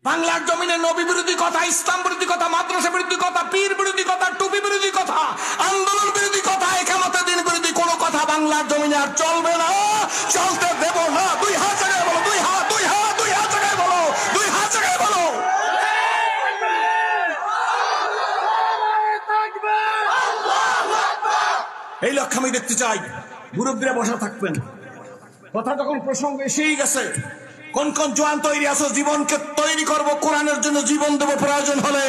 বাংলার জমিনে নবী বিরোধী কথা, ইসলাম বিরোধী কথা, মাদ্রাসা বিরোধী কথা, পীর বিরোধী কথা, টুপি বিরোধী কথা, আন্দোলন বিরোধী কথা, একামতে দিন বিরোধী কোনো কথা বাংলার জমিনে আর চলবে না, চলতে দেব না। দুই হাত জায়গায় বলো, দুই হাত, দুই হাত, দুই হাত জায়গায় বলো, দুই হাত জায়গায় বলো। এই লক্ষ্য আমি দেখতে চাই। মুরব্বীরা বসা থাকবেন। কথা যখন প্রসঙ্গ এসেই গেছে, কোন কোন জোয়ান তৈরি আছো? জীবনকে তৈরি করব, কোরআনের জন্য জীবন দেবো প্রয়োজন হলে।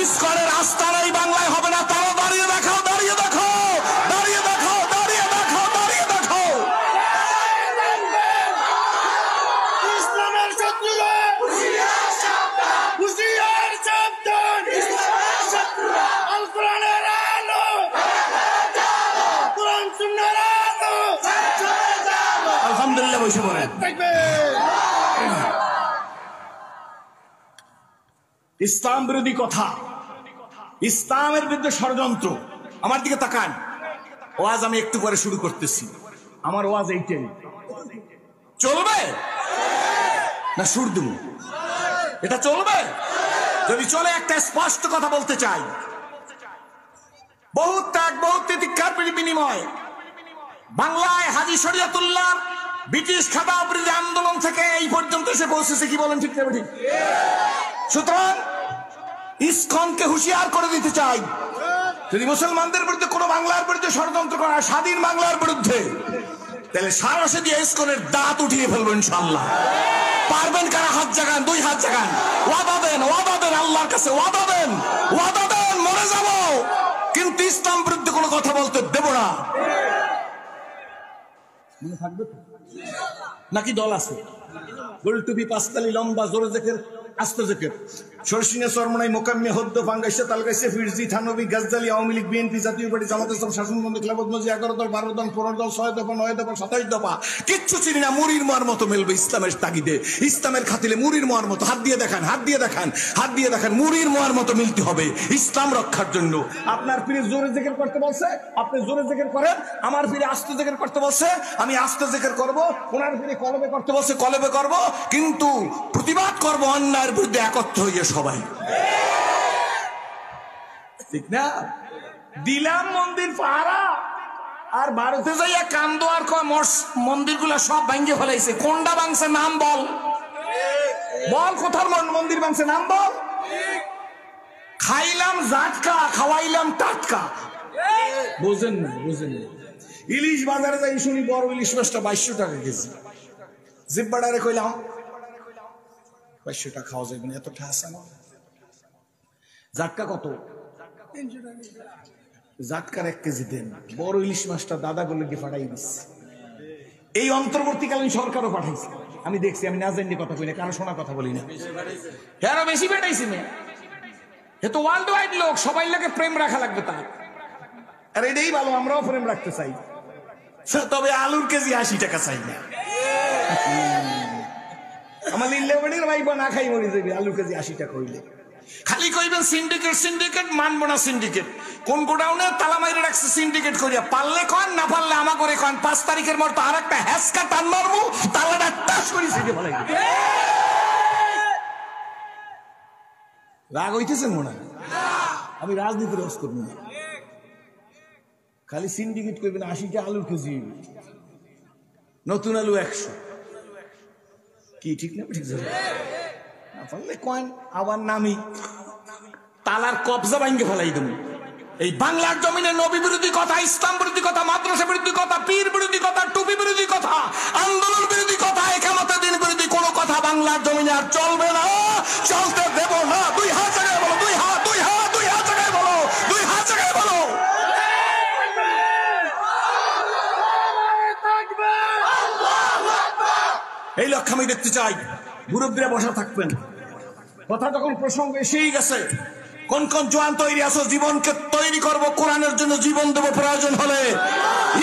ইসকনের আস্থা নেই বাংলায় হবে না, তাও দাঁড়িয়ে দেখাও, দাঁড়িয়ে দেখো, দাঁড়িয়ে দেখো, দাঁড়িয়ে দেখো, দাঁড়িয়ে দেখো। ইসলামের শত্রুরা হুঁশিয়ার সাবধান, হুঁশিয়ার সাবধান। ইসলামের শত্রুরা আল কোরআনের আলো, কোরআন সুন্নাহর আলো, আলহামদুলিল্লাহ বসে পড়েন। ইসলাম বিরোধী কথা, ইসলামের বিরুদ্ধে ষড়যন্ত্র। আমার দিকে তাকান। ওয়াজ আমি একটু পরে শুরু করতেছি। আমার ওয়াজ এইটাই। চলবে না সুর দেব? এটা চলবে? যদি চলে, একটা স্পষ্ট কথা বলতে চাই। বহুত ত্যাগ, বহুত তিতিক্ষার বিনিময় বাংলায় হাজী শরীয়তুল্লাহ ব্রিটিশ খাতা বিরোধী আন্দোলন থেকে এই পর্যন্ত এসে পৌঁছেছে। কি বলেন, ঠিক না ঠিক? সুতরাং ইসকনকে হুঁশিয়ার করে দিতে চাই, যদি মুসলমানদের বিরুদ্ধে কোনো বাংলার বিরুদ্ধে ষড়যন্ত্র করা, স্বাধীন বাংলার বিরুদ্ধে, তাহলে সারাসে দিয়ে ইসকনের দাঁত উঠিয়ে ফেলবো ইনশাআল্লাহ। পারবেন কারা? হাত জাগান, দুই হাত জাগান। ওয়াদা দেন, ওয়াদা দেন, আল্লাহর কাছে ওয়াদা দেন, ওয়াদা দেন। মরে যাব কিন্তু ইসলাম বিরুদ্ধে কোনো কথা বলতে দেব না। মনে থাকবে তো? নাকি দল আছে? গোল টুপি, পাঁচতালি, লম্বা, জোরে জেকের, আস্তে জেকের, সরসিনা, চরমনাই, মোকাম্মে, হদ্দ, ফাঙ্গাইসে, তালগাইসে, ফিরজি, থানবী, গাজদালি, আওয়ামী লীগ, বিএনপি, জাতীয় পার্টি, জামাত ইসলাম, শাসনবন্ধ, খেলাফত মজি, 11 দল, 12 দল, 15 দল, 6 দফা, 9 দফা, 27 দফা, কিচ্ছু চিনি না। মুড়ির মোয়ার মতো মেলবে ইসলামের তাগিদে, ইসলামের খাতিলে মুড়ির মোয়ার মতো। হাত দিয়ে দেখান, হাত দিয়ে দেখান, হাত দিয়ে দেখান। মুড়ির মোয়ার মতো মিলতে হবে ইসলাম রক্ষার জন্য। আপনার পীর জোরে জিকির করতে বলছে, আপনি জোরে জিকির করেন। আমার পীরে আস্তে জিকির করতে বলছে, আমি আস্তে জিকির করব। ওনার পীরে কলবে করতে বলছে, কলবে করব। কিন্তু প্রতিবাদ করব অন্যায়ের বিরুদ্ধে একত্র হয়ে সবাই, ঠিক না? দিলাম মন্দির পাহারা, আর ভারতে যাইয়া কান্দো আর মন্দির গুলা সব ভাঙ্গে ফেলাইছে। কোনটা ভাঙছে নাম বল, বল কোথার মন্দির ভাঙছে নাম বল। খাইলাম জাটকা, খাওয়াইলাম টাটকা। বোঝেন না, বোঝেন না। ইলিশ বাজারে যাই শুনি বড় ইলিশ মাছটা 2200 টাকা কেজি। জিব্বাডারে কইলাম 2200 টাকা খাওয়া যাবে না, এত ঠাস না। জাটকা কত? 300 টাকা। জাটকার 1 কেজি দেন। বড় ইলিশ মাছটা দাদা বলে গিয়ে পাঠাই দিচ্ছে। এই অন্তর্বর্তীকালীন সরকারও পাঠাইছে, আমি দেখছি। আমি না জানি কথা কই না, কারো শোনা কথা বলি না। আরো বেশি পাঠাইছি মেয়ে। এ তো ওয়ার্ল্ড ওয়াইড লোক, সবাই লোকে প্রেম রাখা লাগবে তার। আর এটাই ভালো, আমরাও প্রেম রাখতে চাই। তবে আলুর কেজি 80 টাকা চাই না। আমার লিল্লেবাড়ির ভাইবা না খাই মরে যাবে আলু কেজি 80 টাকা হইলে। খালি কইবেন সিন্ডিকেট, সিন্ডিকেট, মানবো না সিন্ডিকেট। কোন গোডাউনে তালা মাইরে রাখছে সিন্ডিকেট করিয়া? পারলে কন, না পারলে আমা করে কন। 5 তারিখের মর তো আর একটা হ্যাসকা টান মারবো, তালাটা টাস করে ছিটে ফেলাই। রাগ হইতেছেন মনে হয়? আমি রাজনীতির রস করবো না। খালি সিন্ডিকেট করবেন 80 টা আলুর কেজি, নতুন আলু 100। কি ঠিক না? ঠিক আছে। না পারলে কয়েন আবার নামি তালার কবজা ভাঙ্গে ফেলাই দেবো। এই বাংলার জমিনে নবী বিরোধী কথা, ইসলাম বিরোধী কথা, মাদ্রাসা বিরোধী কথা, পীর বিরোধী কথা, টুপি বিরোধী কথা, আন্দোলন বিরোধী কথা, একামতে দিন বিরোধী কোনো কথা বাংলার জমিনে আর চলবে না, চলতে দেব না। দুই হাত জায়গায় বলো, দুই হাত, দুই হাত, দুই হাত জায়গায় বলো, দুই হাত জায়গায় বলো। এই লক্ষ্য আমি দেখতে চাই। মুরব্বীরা বসা থাকবেন। কথা যখন প্রসঙ্গ এসেই গেছে, কোন কোন জোয়ান তৈরি আছো? জীবনকে তৈরি করব, কোরআনের জন্য জীবন দেবো প্রয়োজন হলে।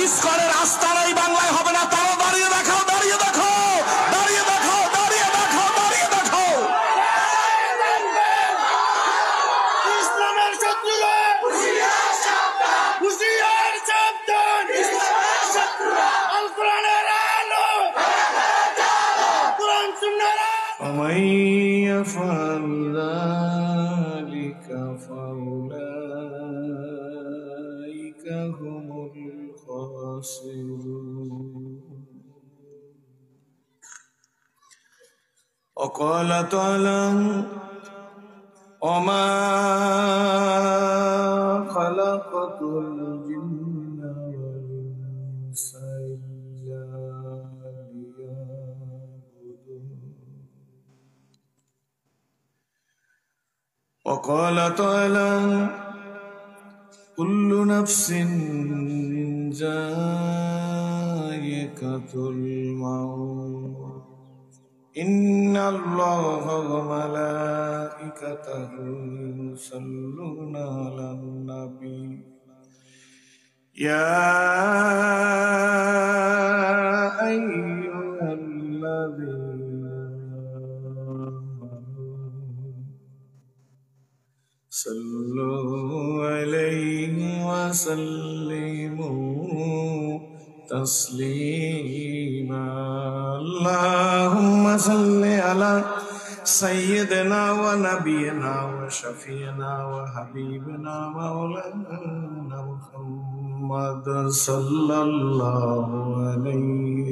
ইসকনের আস্থা নেই বাংলায় হবে না, তাও দাঁড়িয়ে দেখাও, দাঁড়িয়ে দেখো, দাঁড়িয়ে দেখো, দাঁড়িয়ে দেখো, দাঁড়িয়ে দেখো। ইসলামের শত্রুরা হুঁশিয়ার সাবধান, হুঁশিয়ার সাবধান। ইসলামের শত্রুরা আল কোরআনের আলো, কোরআন সুন্নাহর আলো। يفعل ذلك فأولئك هم الخاسرون. وقال تعالى وما خلقت الجن والإنس إلا ليعبدون. وقال تعالى كل نفس ذائقة الموت إن الله وملائكته يصلون على النبي يا أيها الذين آمنوا صلوا عليه وسلموا تسليما. اللهم صل على سيدنا ونبينا وشفينا وحبيبنا مولانا محمد صلى الله عليه।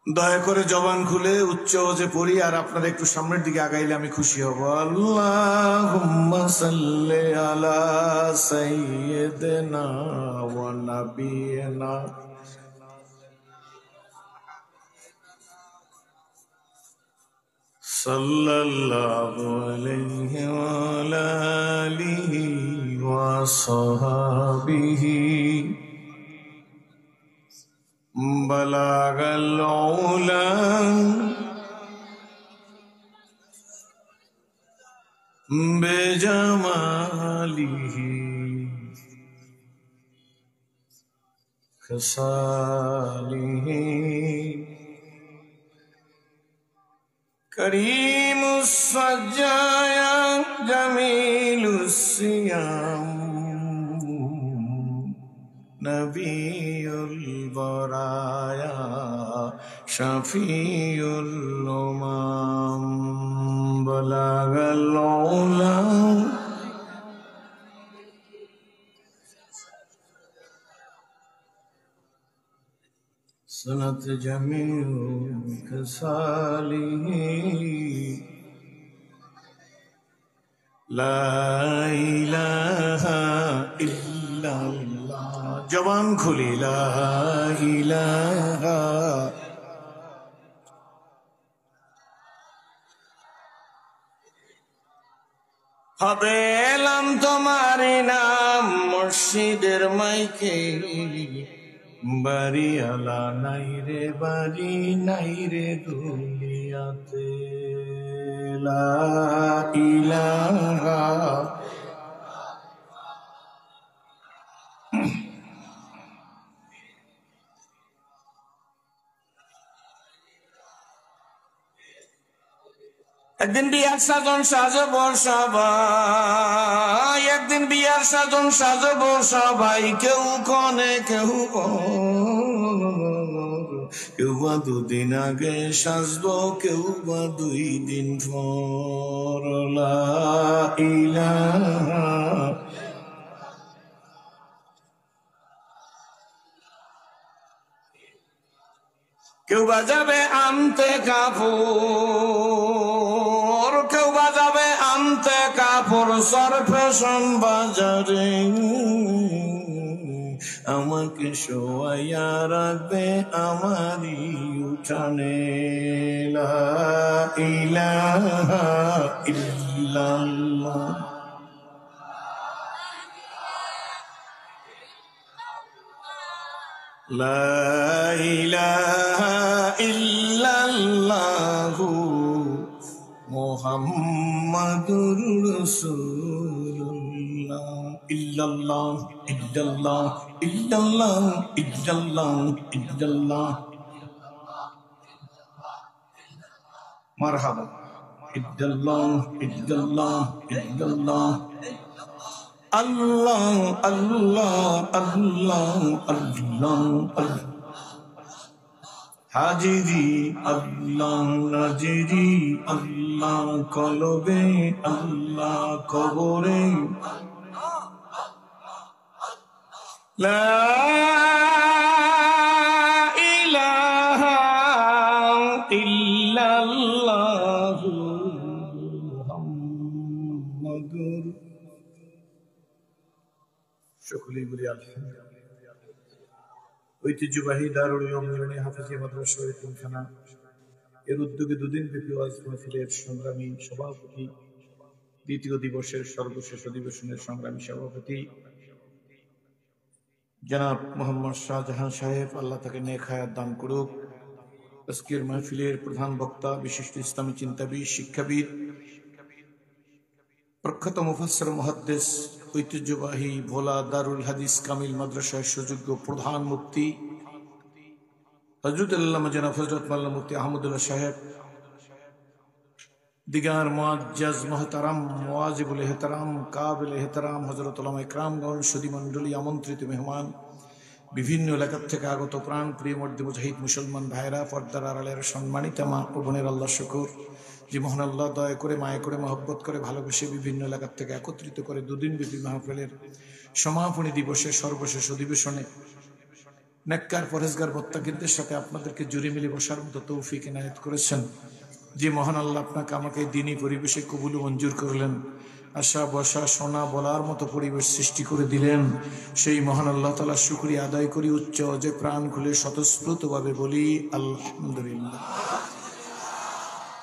দয়া করে জবান খুলে উচ্চ যে পড়ি আর আপনারা একটু সামনের দিকে আগাইলে আমি খুশি হব। আল্লাহুম্মা সাল্লি আলা সাইয়্যিদিনা ওয়া নাবিয়িনা সাল্লাল্লাহু আলাইহি ওয়া আলা আলিহি ওয়া সাহবিহি বলাগাল উলা বেজামালিহি খসালিহি করিমুস সাজায়া জামিলুস সিয়াম নবিয়ুল বরায়া শফিউল উমাম বলাগাল উলা সনাত জামিউ খসালিহি লা ইলাহা ইল্লাল্লাহ। জবান খুলি লা ইলাহা হবে এলাম তোমার নাম মুর্শিদের মাইকে বাড়ি আলা নাই রে বাড়ি নাই রে দুনিয়াতে লা ইলাহা একদিন বিয়ার সাজন সাজবো সবাই, একদিন বিয়ার সাজন সাজবো সবাই, কেউ কনে কেউ কেউ বা দুদিন আগে সাজবো, কেউ বা 2 দিন পর। লা ইলাহা কেউ বাজাবে আমতে কাপড়, কেউ বাজাবে আমতে কাপড় সর ফ্যাশন বাজারে, আমাকে শোয়াইয়া রাখবে আমারই উঠানে। লা ইলাহা ইল্লাল্লাহ লা ইলাহা ইল্লাল্লাহু মুহাম্মাদুর রাসূলুল্লাহ। ইল্লাল্লাহ ইল্লাল্লাহ ইল্লাল্লাহ ইল্লাল্লাহ ইল্লাল্লাহ মারহাবা। ইল্লাল্লাহ ইল্লাল্লাহ ইল্লাল্লাহ আল্লাহ আল্লাহ আল্লাহ আল্লাহ। হাজিরি আল্লাহ নাজিরি আল্লাহ কলবে আল্লাহ কবরে লা ইলাহা ইল্লাল্লাহ মুহাম্মাদুর সকলেই বলি আলহামদুলিল্লাহ। ঐতিহ্যবাহী দারুল উলুম নুরানী হাফিজিয়া মাদ্রাসা এতিমখানা এর উদ্যোগে দুদিন ব্যাপী ওয়াজ মাহফিলের সংগ্রামী সভাপতি, দ্বিতীয় দিবসের সর্বশেষ অধিবেশনের সংগ্রামী সভাপতি জনাব মোহাম্মদ শাহজাহান সাহেব, আল্লাহ তাকে নেক হায়াত দান করুক। আজকের মাহফিলের প্রধান বক্তা বিশিষ্ট ইসলামী চিন্তাবিদ, শিক্ষাবিদ, প্রখ্যাত মুফাসসির মুহাদ্দিস, ঐতিহ্যবাহী ভোলা দারুল হাদিস কামিল মাদ্রাসার সুযোগ্য প্রধান মুফতি হযরত আল্লামা জনাব হযরত মাওলানা মুফতি আহমদুল্লাহ সাহেব, দিগার মুআজ্জাজ মুহতারাম মুআজিবুল ইহতারাম কাবিল ইহতারাম হযরত উলামা ইকরামগণ, সুধী মণ্ডলী, আমন্ত্রিত মেহমান, বিভিন্ন এলাকা থেকে আগত প্রাণ প্রিয় মর্দে মুজাহিদ মুসলমান ভাইরা, পর্দার আড়ালের সম্মানিত মা ও বোনের আল্লাহ শুকর যে মহান আল্লাহ দয়া করে মায়া করে মহব্বত করে ভালোবেসে বিভিন্ন এলাকা থেকে একত্রিত করে দুদিন ব্যাপী মাহফিলের সমাপনী দিবসের সর্বশেষ অধিবেশনে নেককার পরহেজগার মুত্তাকিনদের সাথে আপনাদেরকে জুড়ে মিলে বসার মতো তৌফিক ইনায়েত করেছেন। যে মহান আল্লাহ আপনাকে আমাকে দিনী পরিবেশে কবুল ও মঞ্জুর করলেন, আশা বসা শোনা বলার মতো পরিবেশ সৃষ্টি করে দিলেন, সেই মহান আল্লাহ তাআলার শুকরিয়া আদায় করি উচ্চ যে প্রাণ খুলে স্বতঃস্ফূর্তভাবে বলি আলহামদুলিল্লাহ।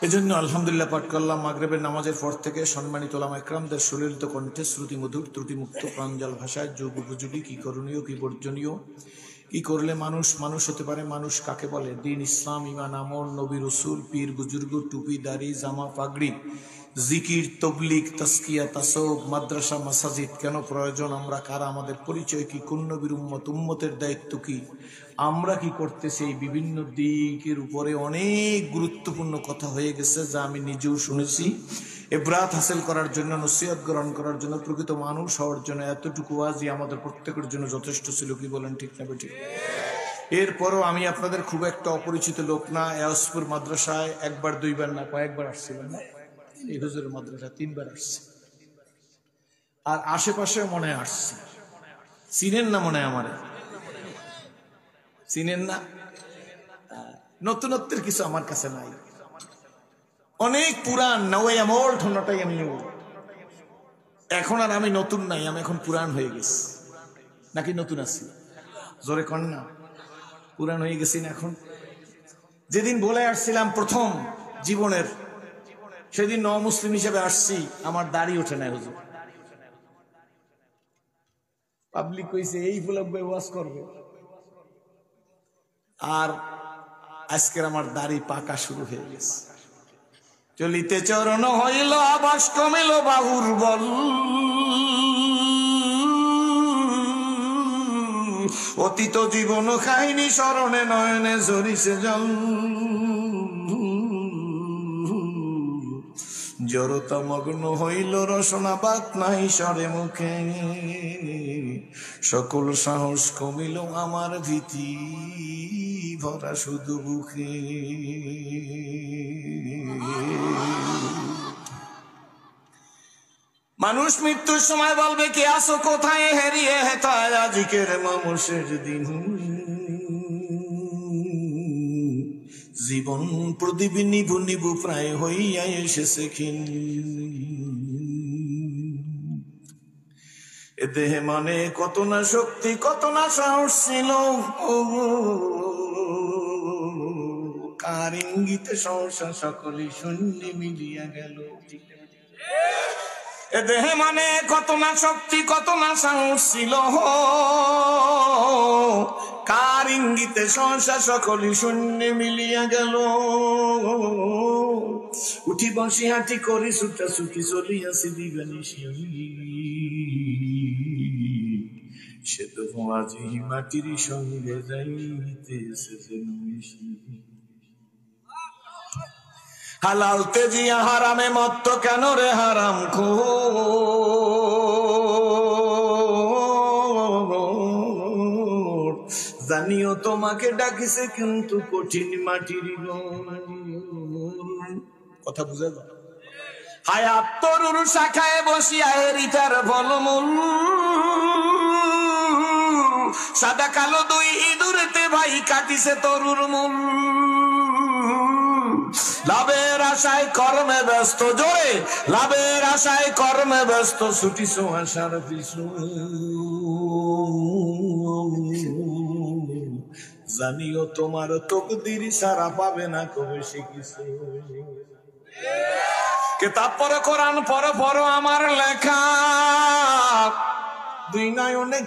এজন্য আলহামদুলিল্লাহ পাঠ করলাম। মাগরিবের নামাজের পর থেকে সম্মানিত উলামা ইকরামদের সুললিত কণ্ঠে শ্রুতি মধুর ত্রুটিমুক্ত প্রাঞ্জল ভাষায় যুগ উপযোগী কি করণীয় কি বর্জনীয়, কি করলে মানুষ মানুষ হতে পারে, মানুষ কাকে বলে, দ্বীন ইসলাম ঈমান আমল নবী রাসূল পীর বুজুর্গ টুপি দাড়ি জামা পাগড়ি জিকির তবলিগ তাসকিয়া তাসাউফ মাদ্রাসা মাসাজিদ কেন প্রয়োজন, আমরা কারা, আমাদের পরিচয় কি, কোন নবীর উম্মত, উম্মতের দায়িত্ব কি, আমরা কি করতেছি, এই বিভিন্ন দিকের উপরে অনেক গুরুত্বপূর্ণ কথা হয়ে গেছে যা আমি নিজেও শুনেছি। ইবরাত হাসিল করার জন্য, নসিহত গ্রহণ করার জন্য, প্রকৃত মানুষ হওয়ার জন্য এতটুকু ওয়াজই আমাদের প্রত্যেকের জন্য যথেষ্ট ছিল। কি বলেন, ঠিক না বেঠিক? এরপরও আমি আপনাদের খুব একটা অপরিচিত লোক না। এয়াসপুর মাদ্রাসায় একবার দুইবার না কয়েকবার আসছিলাম, এই হুজুরের মাদ্রাসা 3 বার আসছে, আর আশেপাশে মনে আসছে। চিনেন না মনে হয় আমারে, চিনেন না? নতুনত্বের কিছু আমার কাছে নাই, অনেক পুরান না, ওই আমল ঠোনাটাই আমি নেব। এখন আর আমি নতুন নাই, আমি এখন পুরান হয়ে গেছি। নাকি নতুন আছি? জোরে কন না, পুরান হয়ে গেছি না এখন। যেদিন বলে আসছিলাম প্রথম জীবনের, সেদিন মুসলিম হিসেবে আসছি, আমার দাড়ি ওঠে না হুজুর। পাবলিক কইছে এই ব্লগ ওয়াজ করবে, আর আজকের আমার দাড়ি পাকা শুরু হয়ে গেছে। চলিতে চরণ হইল আবাস কমিল বাহুর বল, অতীত জীবন কাহিনী স্মরণে নয়নে ঝরিছে জল, জড়তা মগ্ন হইল রসনা বাত নাই সরে মুখে, সকল সাহস কমিল আমার ভীতি ভরা শুধু বুকে। মানুষ মৃত্যুর সময় বলবে কে আসো কোথায় হেরিয়ে হেতায়, আজকের মানুষের দিন জীবন প্রদীপ নিভু নিভু প্রায় হইয়া এসেছে ক্ষীণ, এ দেহে মানে কত না শক্তি কত না সাহস ছিল, কার ইঙ্গিতে সংসার সকলে শূন্য মিলিয়া গেল। এ দেহে মানে কত না শক্তি কত না সাহস ছিল, কার ইঙ্গিতে সংসার সকলে শূন্য মিলিয়া গেল। উঠি বসি হাঁটি করি ছুটা ছুটি চলিয়াছি দিবানিশি, সে তো আজি মাটির সঙ্গে যাইতেছে যেন মিশি। হালাল তেজিয়া হারামে মত্ত কেন রে হারাম খোর, জানিও তোমাকে ডাকিছে কিন্তু কঠিন মাটির কথা বুঝে যাও। হায়াত তরুর শাখায় বসিয়া এরিতার ফলমূল, সাদা কালো দুই ইঁদুরেতে ভাই কাটিছে তরুর মূল। লাভের আশায় কর্মে ব্যস্ত, জোরে লাভের আশায় কর্মে ব্যস্ত, ছুটিছ আশার পিছু। জানিও তোমার তকদির সারা পাবে না কবে সে কিছু। কিতাব পড়ো, কোরআন পড়ো, পড়ো আমার লেখা, দুই নয়নে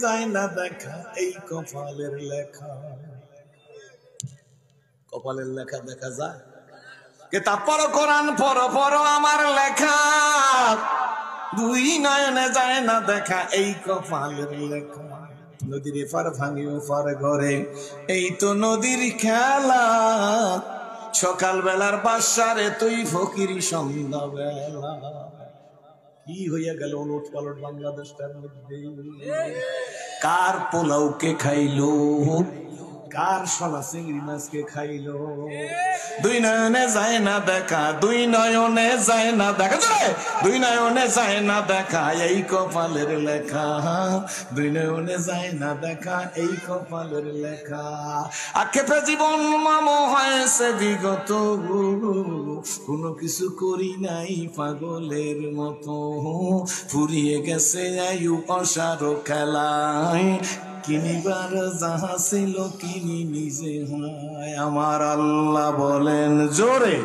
যায় না দেখা, এই কপালের লেখা। কপালের লেখা দেখা যায়? কিতাব পড়ো, কোরআন পড়ো, পড়ো আমার লেখা, দুই নয়নে যায় না দেখা, এই কপালের লেখা। নদীর এপার ভাঙি ওপার ঘরে, এই তো নদীর খেলা, সকাল বেলার বাসারে তুই ফকিরি সন্ধ্যা বেলা। কি হইয়া গেল ওলট পালট বাংলাদেশটার মধ্যে? কার পোলাওকে খাইলো, কার সলা চিংড়ি মাছকে খাইলো? দুই নয়নে যায় না দেখা, দুই নয়নে যায় না দেখা, দুই নয়নে যায় না দেখা, এই কপালের লেখা, দুই নয়নে যায় না দেখা, এই কপালের লেখা। আক্ষেপে জীবন মামো হয়েছে বিগত, কোনো কিছু করি নাই পাগলের মতো, ফুরিয়ে গেছে আয়ু অসার খেলায়, কিনিবার যাহা ছিল কিনি নিজে হয়। আমার আল্লাহ বলেন, জোরে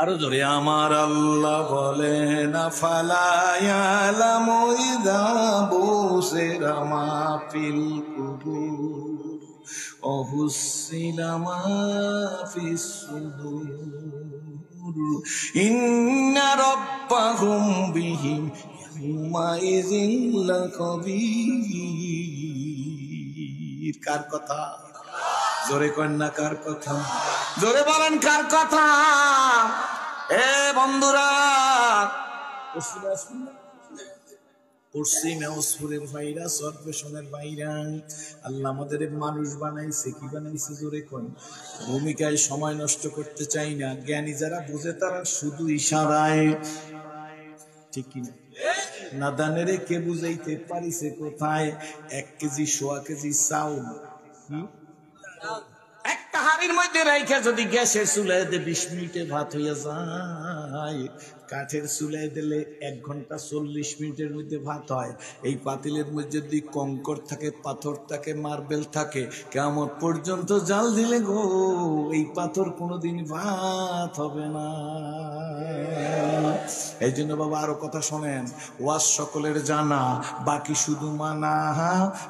আরো জোরে, আমার আল্লাহ বলেন, আফালা ইয়ালামু ইযা বুশিরা মা ফিল কুবুর ওয়া হুসিলা মা ফিস সুদুর ইন্না রাব্বাহুম বিহিম ইয়াউমাইযিন লাখাবীর। কার কথা? জোরে কন্যা কার কথা? জোরে বলেন কার কথা? এ বন্ধুরা, পশ্চিমে অসুরের ভাইরা, সর্বেশনের ভাইরা, আল্লাহ আমাদের মানুষ বানাইছে, কি বানাইছে? জোরে কোন। ভূমিকায় সময় নষ্ট করতে চাই না। জ্ঞানী যারা বুঝে তারা শুধু ইশারায়, ঠিক কিনা? নাদানেরে কে বুঝাইতে পারিছে কোথায়? 1 কেজি সোয়া কেজি চাউল একটা হাড়ির মধ্যে রাইখা যদি গ্যাসের চুলায় দিয়ে 20 মিনিটে ভাত হইয়া যায়, কাঠের চুলায় দিলে 1 ঘন্টা 40 মিনিটের মধ্যে ভাত হয়। এই পাতিলের মধ্যে যদি কঙ্কর থাকে, পাথর থাকে, মার্বেল থাকে, কিয়ামত পর্যন্ত জাল দিলে গো এই পাথর কোনোদিন ভাত হবে না। এই জন্য বাবা আরো কথা শোনেন, ওয়াজ সকলের জানা, বাকি শুধু মানা।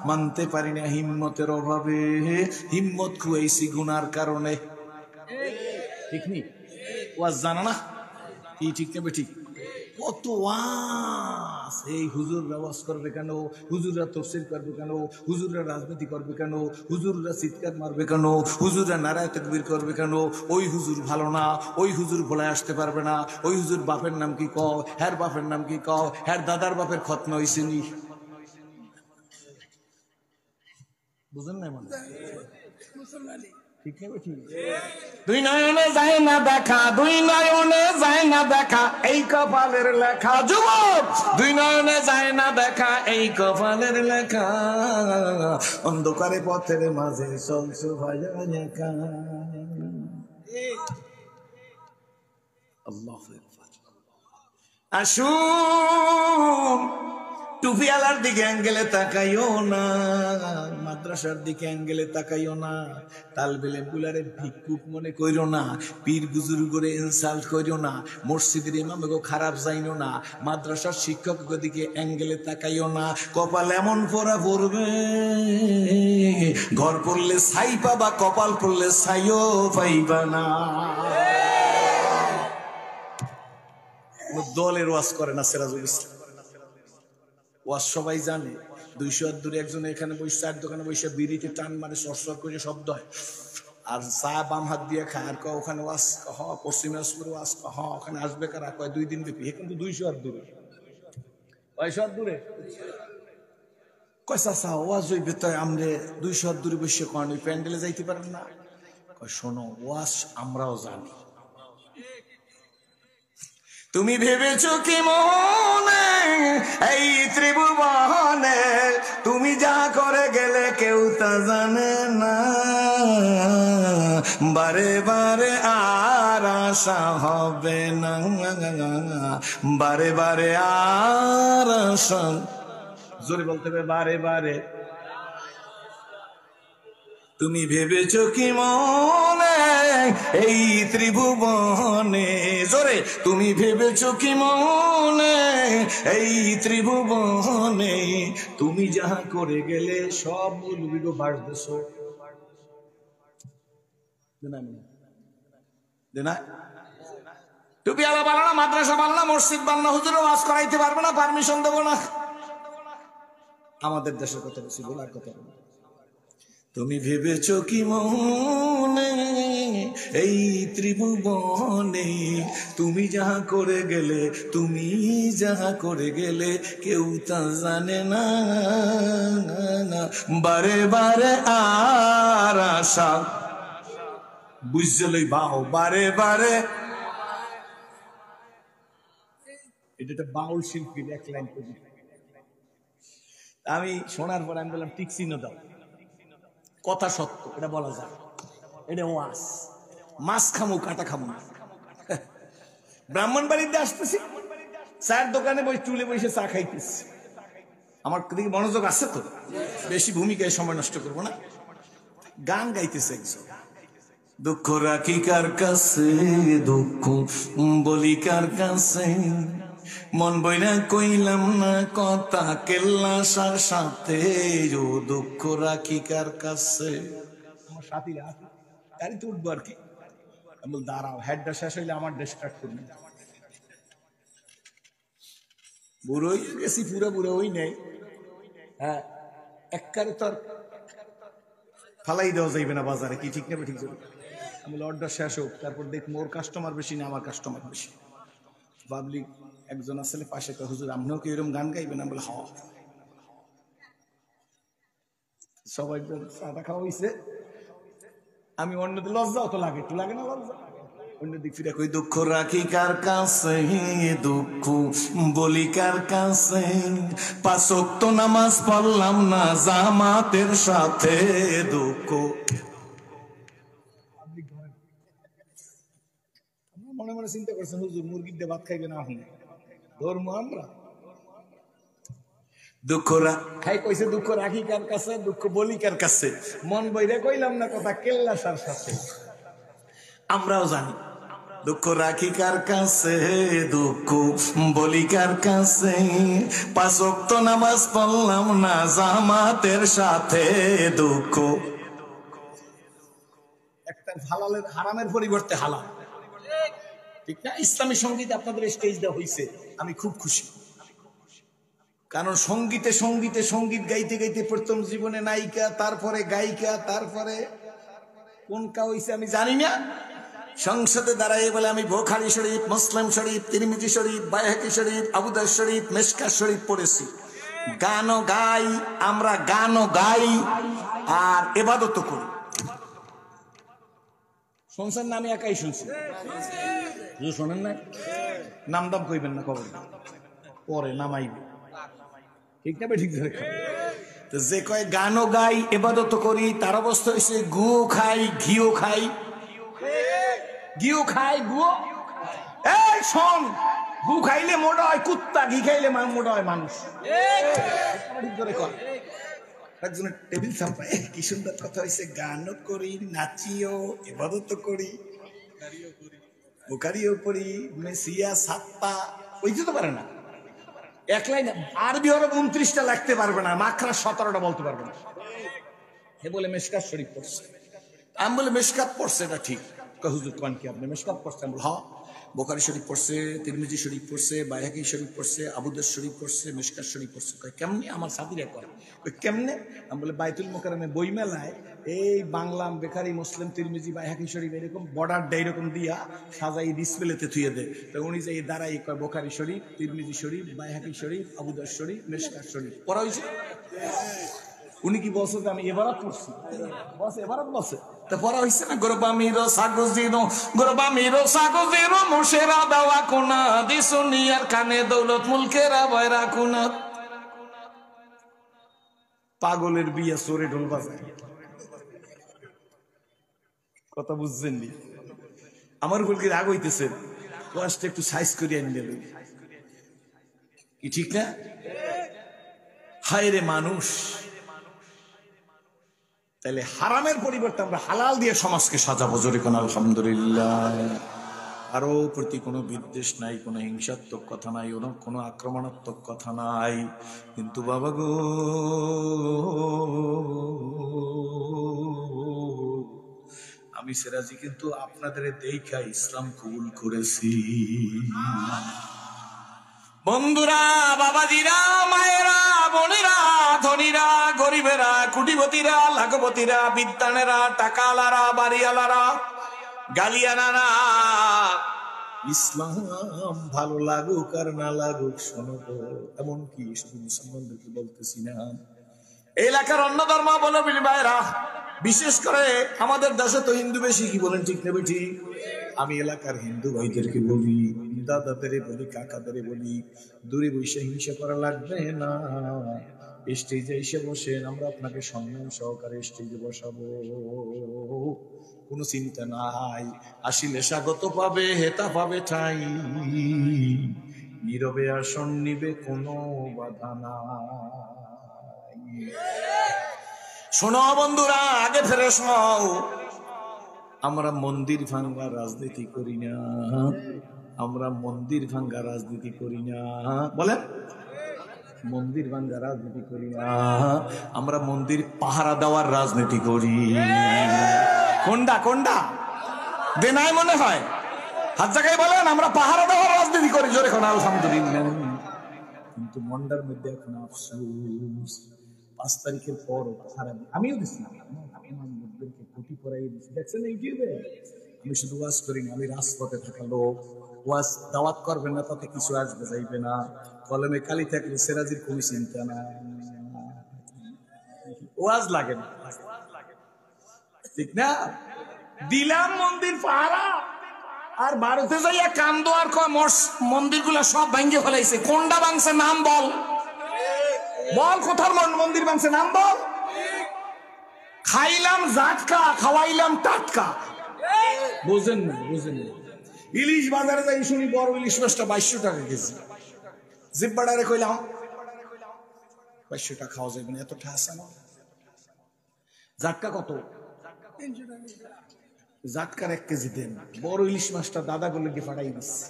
মানতে পারি না হিম্মতের অভাবে, হিম্মত খুয়াইছি গুনার কারণে। ঠিক নি? ওয়াজ জানা না কি? ঠিক নেবে ঠিক? কত ওয়াজ! এই হুজুররা ওয়াজ করবে কেন? হুজুররা তাফসীর করবে কেন? হুজুররা রাজনীতি করবে কেন? হুজুররা চিৎকার মারবে কেন? হুজুররা নারায়ে তাকবীর করবে কেন? ওই হুজুর ভালো না, ওই হুজুর ভোলায় আসতে পারবে না, ওই হুজুর বাপের নাম কি কও, হ্যার বাপের নাম কি কও, হ্যার দাদার বাপের খতনা হইছে নি? বুঝেন না? মানে ঠিক নেবে ঠিক? দুই নয়নে যায় না দেখা, দুই নয়নে যায় না দেখা, এই কপালের লেখা। যুবক, দুই নয়নে যায় না দেখা, এই কপালের লেখা। অন্ধকারে পথের মাঝে চলছো ভাইয়া একা। আসুন, টুপিওয়ালার দিকে অ্যাঙ্গেলে তাকাইও না, মাদ্রাসার দিকে অ্যাঙ্গেলে তাকাইও না, তালবেলে বুলারে ভিক্ষুক মনে কইরো না, পীর বুজুর্গরে ইনসাল্ট কইরো না, মসজিদের ইমামকে খারাপ যাইনো না, মাদ্রাসার শিক্ষকের দিকে অ্যাঙ্গেলে তাকাইও না। কপাল এমন পড়া পড়বে, ঘর পড়লে ছাই পাবা, কপাল পড়লে ছাইও পাইবা না। দলের ওয়াজ করে না সিরাজুল ইসলাম, ওয়াজ সবাই জানে। 200 হাত দূরে একজন এখানে বসে, 4 দোকানে বসে বিড়িতে টান মারে, সরসর করে শব্দ হয়, আর চা বাম হাত দিয়ে খায়। আর কয় ওখানে ওয়াজ, হ পশ্চিমে ওয়াজ, হ ওখানে আসবে কারা? কয় 2 দিন ব্যাপী। কিন্তু 200 হাত দূরে, 200 হাত দূরে। কয় চাচা ওয়াজ ওই বেতয় আমরে 200 হাত দূরে বসে করেন ওই প্যান্ডেলে যাইতে পারেন না? কয় শোনো ওয়াজ আমরাও জানি। তুমি ভেবেছো কি মনে এই ত্রিভুবনে তুমি যা করে গেলে কেউ তা জানে না, বারে বারে আর আশা হবে না, বারে বারে আর আশা, জোরে বলতে হবে বারে বারে। তুমি ভেবেছো কি মনে এই ত্রিভুবনে, জোরে তুমি ভেবেছো কি মনে এই ত্রিভুবনে তুমি যাহা করে গেলে সব বলবি গো বাড়তেছ না। টুপি আলা বানানা, মাদ্রাসা বানানা, মসজিদ বানানা, হুজুর ওয়াজ করাইতে পারবে না, পারমিশন দেবো না। আমাদের দেশের কথা বলছি, বলার কথা বলি। তুমি ভেবেছো কি মনে এই ত্রিভুবনে তুমি যাহা করে গেলে, তুমি যাহা করে গেলে কেউ তা জানে না, বারে বারে আর আশা বুঝলই বাও, বারে বারে। এটা বাউল শিল্পীর এক লাইন কবিতা। আমি শোনার পর আমি বললাম ঠিক চিহ্ন দাও, কথা সত্য, এটা বলা যায়, এটা ওয়াজ, মাছ খামু কাটা খামু না। ব্রাহ্মণবাড়িতে আসতেছি, চায়ের দোকানে বই চুলে বসে চা খাইতেছি। আমার দিকে মনোযোগ আছে তো, বেশি ভূমিকায় সময় নষ্ট করবো না। গান গাইতেছে একজন, দুঃখ রাখি কার কাছে, দুঃখ বলি কার কাছে, মন বইনা কইলাম না কথা কেল্লা সার সাথে, ও দুঃখ রাখি কার কাছে। আমার সাথীরা গাড়িতে উঠবো আর কি, আমি বল দাঁড়াও, হেডটা শেষ হইলে আমার ডে স্টার্ট করবো। বুড়োই গেছি, পুরো বুড়ো হই নেই, হ্যাঁ একবারে তো আর ফালাই দেওয়া যাইবে না বাজারে, কি ঠিক নেবে ঠিক যাবে। আমি অর্ডার শেষ হোক, তারপর দেখ মোর কাস্টমার বেশি না আমার কাস্টমার বেশি। পাবলিক একজন আসলে পাশে কয় হুজুর আপনিও কি এরকম গান গাইবেন? আমি বলে হওয়া। সবাই চাটা খাওয়া হয়েছে, আমি অন্যদিকে লজ্জাও তো লাগে, একটু লাগে না লজ্জা? অন্যদিক ফিরে কই দুঃখ রাখি কার কাছে, দুঃখ বলি কার কাছে, 5 ওয়াক্ত নামাজ পড়লাম না জামাতের সাথে, দুঃখ। মনে মনে চিন্তা করছেন হুজুর মুরগির দিয়ে ভাত খাইবে না, আপনি ধর্ম আমরা। দুঃখ খাই কইছে দুঃখ রাখি কার কাছে, দুঃখ বলি কার কাছে, মন বইরে কইলাম না কথা কেল্লা সার সাথে। আমরাও জানি দুঃখ রাখি কার কাছে, দুঃখ বলি কার কাছে, 5 ওয়াক্ত নামাজ পড়লাম না জামাতের সাথে, দুঃখ। একটা হালালের হারামের পরিবর্তে হালাল, ঠিক না? ইসলামী সঙ্গীত আপনাদের স্টেজ দেওয়া হয়েছে, আমি খুব খুশি। কারণ সঙ্গীতে সঙ্গীতে সঙ্গীত গাইতে গাইতে প্রথম জীবনে নায়িকা, তারপরে গায়িকা, তারপরে কোনটা হয়েছে আমি জানি না। সংসদে দাঁড়াই বলে আমি বুখারী শরীফ, মুসলিম শরীফ, তিরমিজি শরীফ, বাইহাকি শরীফ, আবু দাউদ শরীফ, মিশকাত শরীফ পড়েছি। গানও গাই, আমরা গানও গাই আর ইবাদত করি। শুনছেন না? আমি একাই শুনছি, শোনেন না? নাম দাম কইবেন না, কবে পরে নামাইবে, ঠিক না? ঠিক তো যে কয় গানও গাই ইবাদত করি, তার অবস্থা হয়েছে গুও খাই ঘিও খাই, ঘিও খাই গুও। এই শোন, গু খাইলে মোটা হয় কুত্তা, ঘি খাইলে মোটা হয় মানুষ। একজনের টেবিল চাপা, কি সুন্দর কথা হয়েছে, গানও করি, নাচিও, ইবাদত করি, বুখারীও পড়ি, মেসিয়া সাত্তা, ওইতে তো পারে না। এক লাইন আরবি হরফ 29টা লিখতে পারবে না, মাখরা 17টা বলতে পারবে না। হে বলে মিশকাত শরীফ পড়ছে। আমি বলে মিশকাত পড়ছে, এটা ঠিক। হুজুর কোন কি আপনি মিশকাত পড়ছেন? বল হ্যাঁ, বুখারী শরীফ পড়ছে, তিরমিজি শরীফ পড়ছে, বাইহাকি শরীফ পড়ছে, আবু দাউদ শরীফ পড়ছে, মিশকাত শরীফ পড়ছে। কয় কেমনে? আমার সাথীরা কয় কেমনে? আমি বলে বাইতুল মুকাররমে বই মেলায় এই বাংলা বেকারি মুসলিম তিরমিজি বাইহাকি শরীফ এরকম বর্ডারটা এরকম দিয়া সাজাই ডিসপ্লেতে থুয়ে দেয়। তো উনি যে এই দ্বারাই কয় বোখারি শরীফ, তিরমিজি শরীফ, বাইহাকি শরীফ, আবু দাউদ শরীফ, মিশকাত শরীফ পড়া হয়েছে। উনি কি বলছে যে আমি এবারত পড়ছি, বসে এবারত বসে তা পড়া হয়েছে না। গোরবামিরো সাগজিরো গোরবামিরো সাগজিরো মুশেরা দাওয়া কোনা দিসুনিয়ার কানে দৌলত মুলকেরা বয়রা কোনা। পাগলের বিয়া চোরে ঢোল বাজায়, কথা বুঝছেন নি? আমার উপর কি রাগ হইতেছে? ওয়াজটা একটু সাইজ করে আনি দেবে কি ঠিক না? হায় রে মানুষ, তাহলে হারামের পরিবর্তে আমরা হালাল দিয়ে সমাজকে সাজাবো। জোরে কোন আলহামদুলিল্লাহ। আরো প্রতি কোনো বিদ্বেষ নাই, কোনো হিংসাত্মক কথা নাই, কোনো আক্রমণাত্মক কথা নাই। কিন্তু বাবা গো, আমি সিরাজি কিন্তু আপনাদের দেখা ইসলাম কবুল করেছি। বন্ধুরা, বাবাজিরা, মায়েরা, বোনেরা, ধনীরা, গরিবেরা, কুটিপতিরা, লাখপতিরা, বিদ্যানেরা, টাকালারা, বাড়িওয়ালারা, গালিয়ানারা, ইসলাম ভালো লাগুক আর না লাগুক শোনো তো, এমনকি শুধু মুসলমানদেরকে বলতেছি না, এলাকার অন্য ধর্মাবলম্বী ভাইরা, বিশেষ করে আমাদের দেশে তো হিন্দু বেশি, কি বলেন ঠিক নেবে ঠিক? আমি এলাকার হিন্দু ভাইদেরকে বলি, দাদাদের বলি, কাকাদের বলি, দূরে বসে হিংসা করা লাগবে না। স্টেজে এসে বসেন, আমরা আপনাকে সম্মান সহকারে স্টেজে বসাবো, কোনো চিন্তা নাই। আসিলে স্বাগত পাবে, হেতা পাবে ঠাই, নীরবে আসন নিবে, কোনো বাধা নাই। শোনো বন্ধুরা, আগে ফেরে শোনাও, আমরা মন্দির ভাঙ্গা রাজনীতি করি না, আমরা মন্দির ভাঙ্গা রাজনীতি করি না। বলেন, মন্দির ভাঙ্গা রাজনীতি করি না, আমরা মন্দির পাহারা দেওয়ার রাজনীতি করি। কোনটা কোনটা দেনাই মনে হয়? হাত জায়গায় বলেন, আমরা পাহারা দেওয়ার রাজনীতি করি। জোরে কোন আলহামদুলিল্লাহ। কিন্তু মন্ডার মধ্যে এখন আফসোস, 5 তারিখের পর পাহারা আমিও দিচ্ছিলাম, কোটি পরাই দিচ্ছি, দেখছেন ইউটিউবে। আমি শুধু ওয়াজ করি না, আমি রাজপথে থাকা লোক। ওয়াজ দাওয়াত করবে না, তাতে কিছু আসবে যাইবে না। কলমে কালি থাকলে সিরাজির কোনো চিন্তা না, ওয়াজ লাগে না, ঠিক না? দিলাম মন্দির পাহারা, আর ভারতে যাইয়া কান্দো আর মন্দির গুলা সব ভাঙ্গে ফেলাইছে। কোনটা ভাঙছে নাম বল, বল কোথার মন্দির ভাঙছে নাম বল। খাইলাম জাটকা, খাওয়াইলাম টাটকা, বুঝেন না? বুঝেন না? ইলিশ বাজারে যাই শুনি বড় ইলিশ মাছটা 2200 টাকা কেজি। জিব্বাডারে কইলাম 2200 টাকা খাওয়া যাবে না, এত ঠাস না। জাটকা কত? 300 টাকা। জাটকার 1 কেজি দেন। বড় ইলিশ মাছটা দাদা গুলো গিয়ে পাঠাই দিচ্ছে।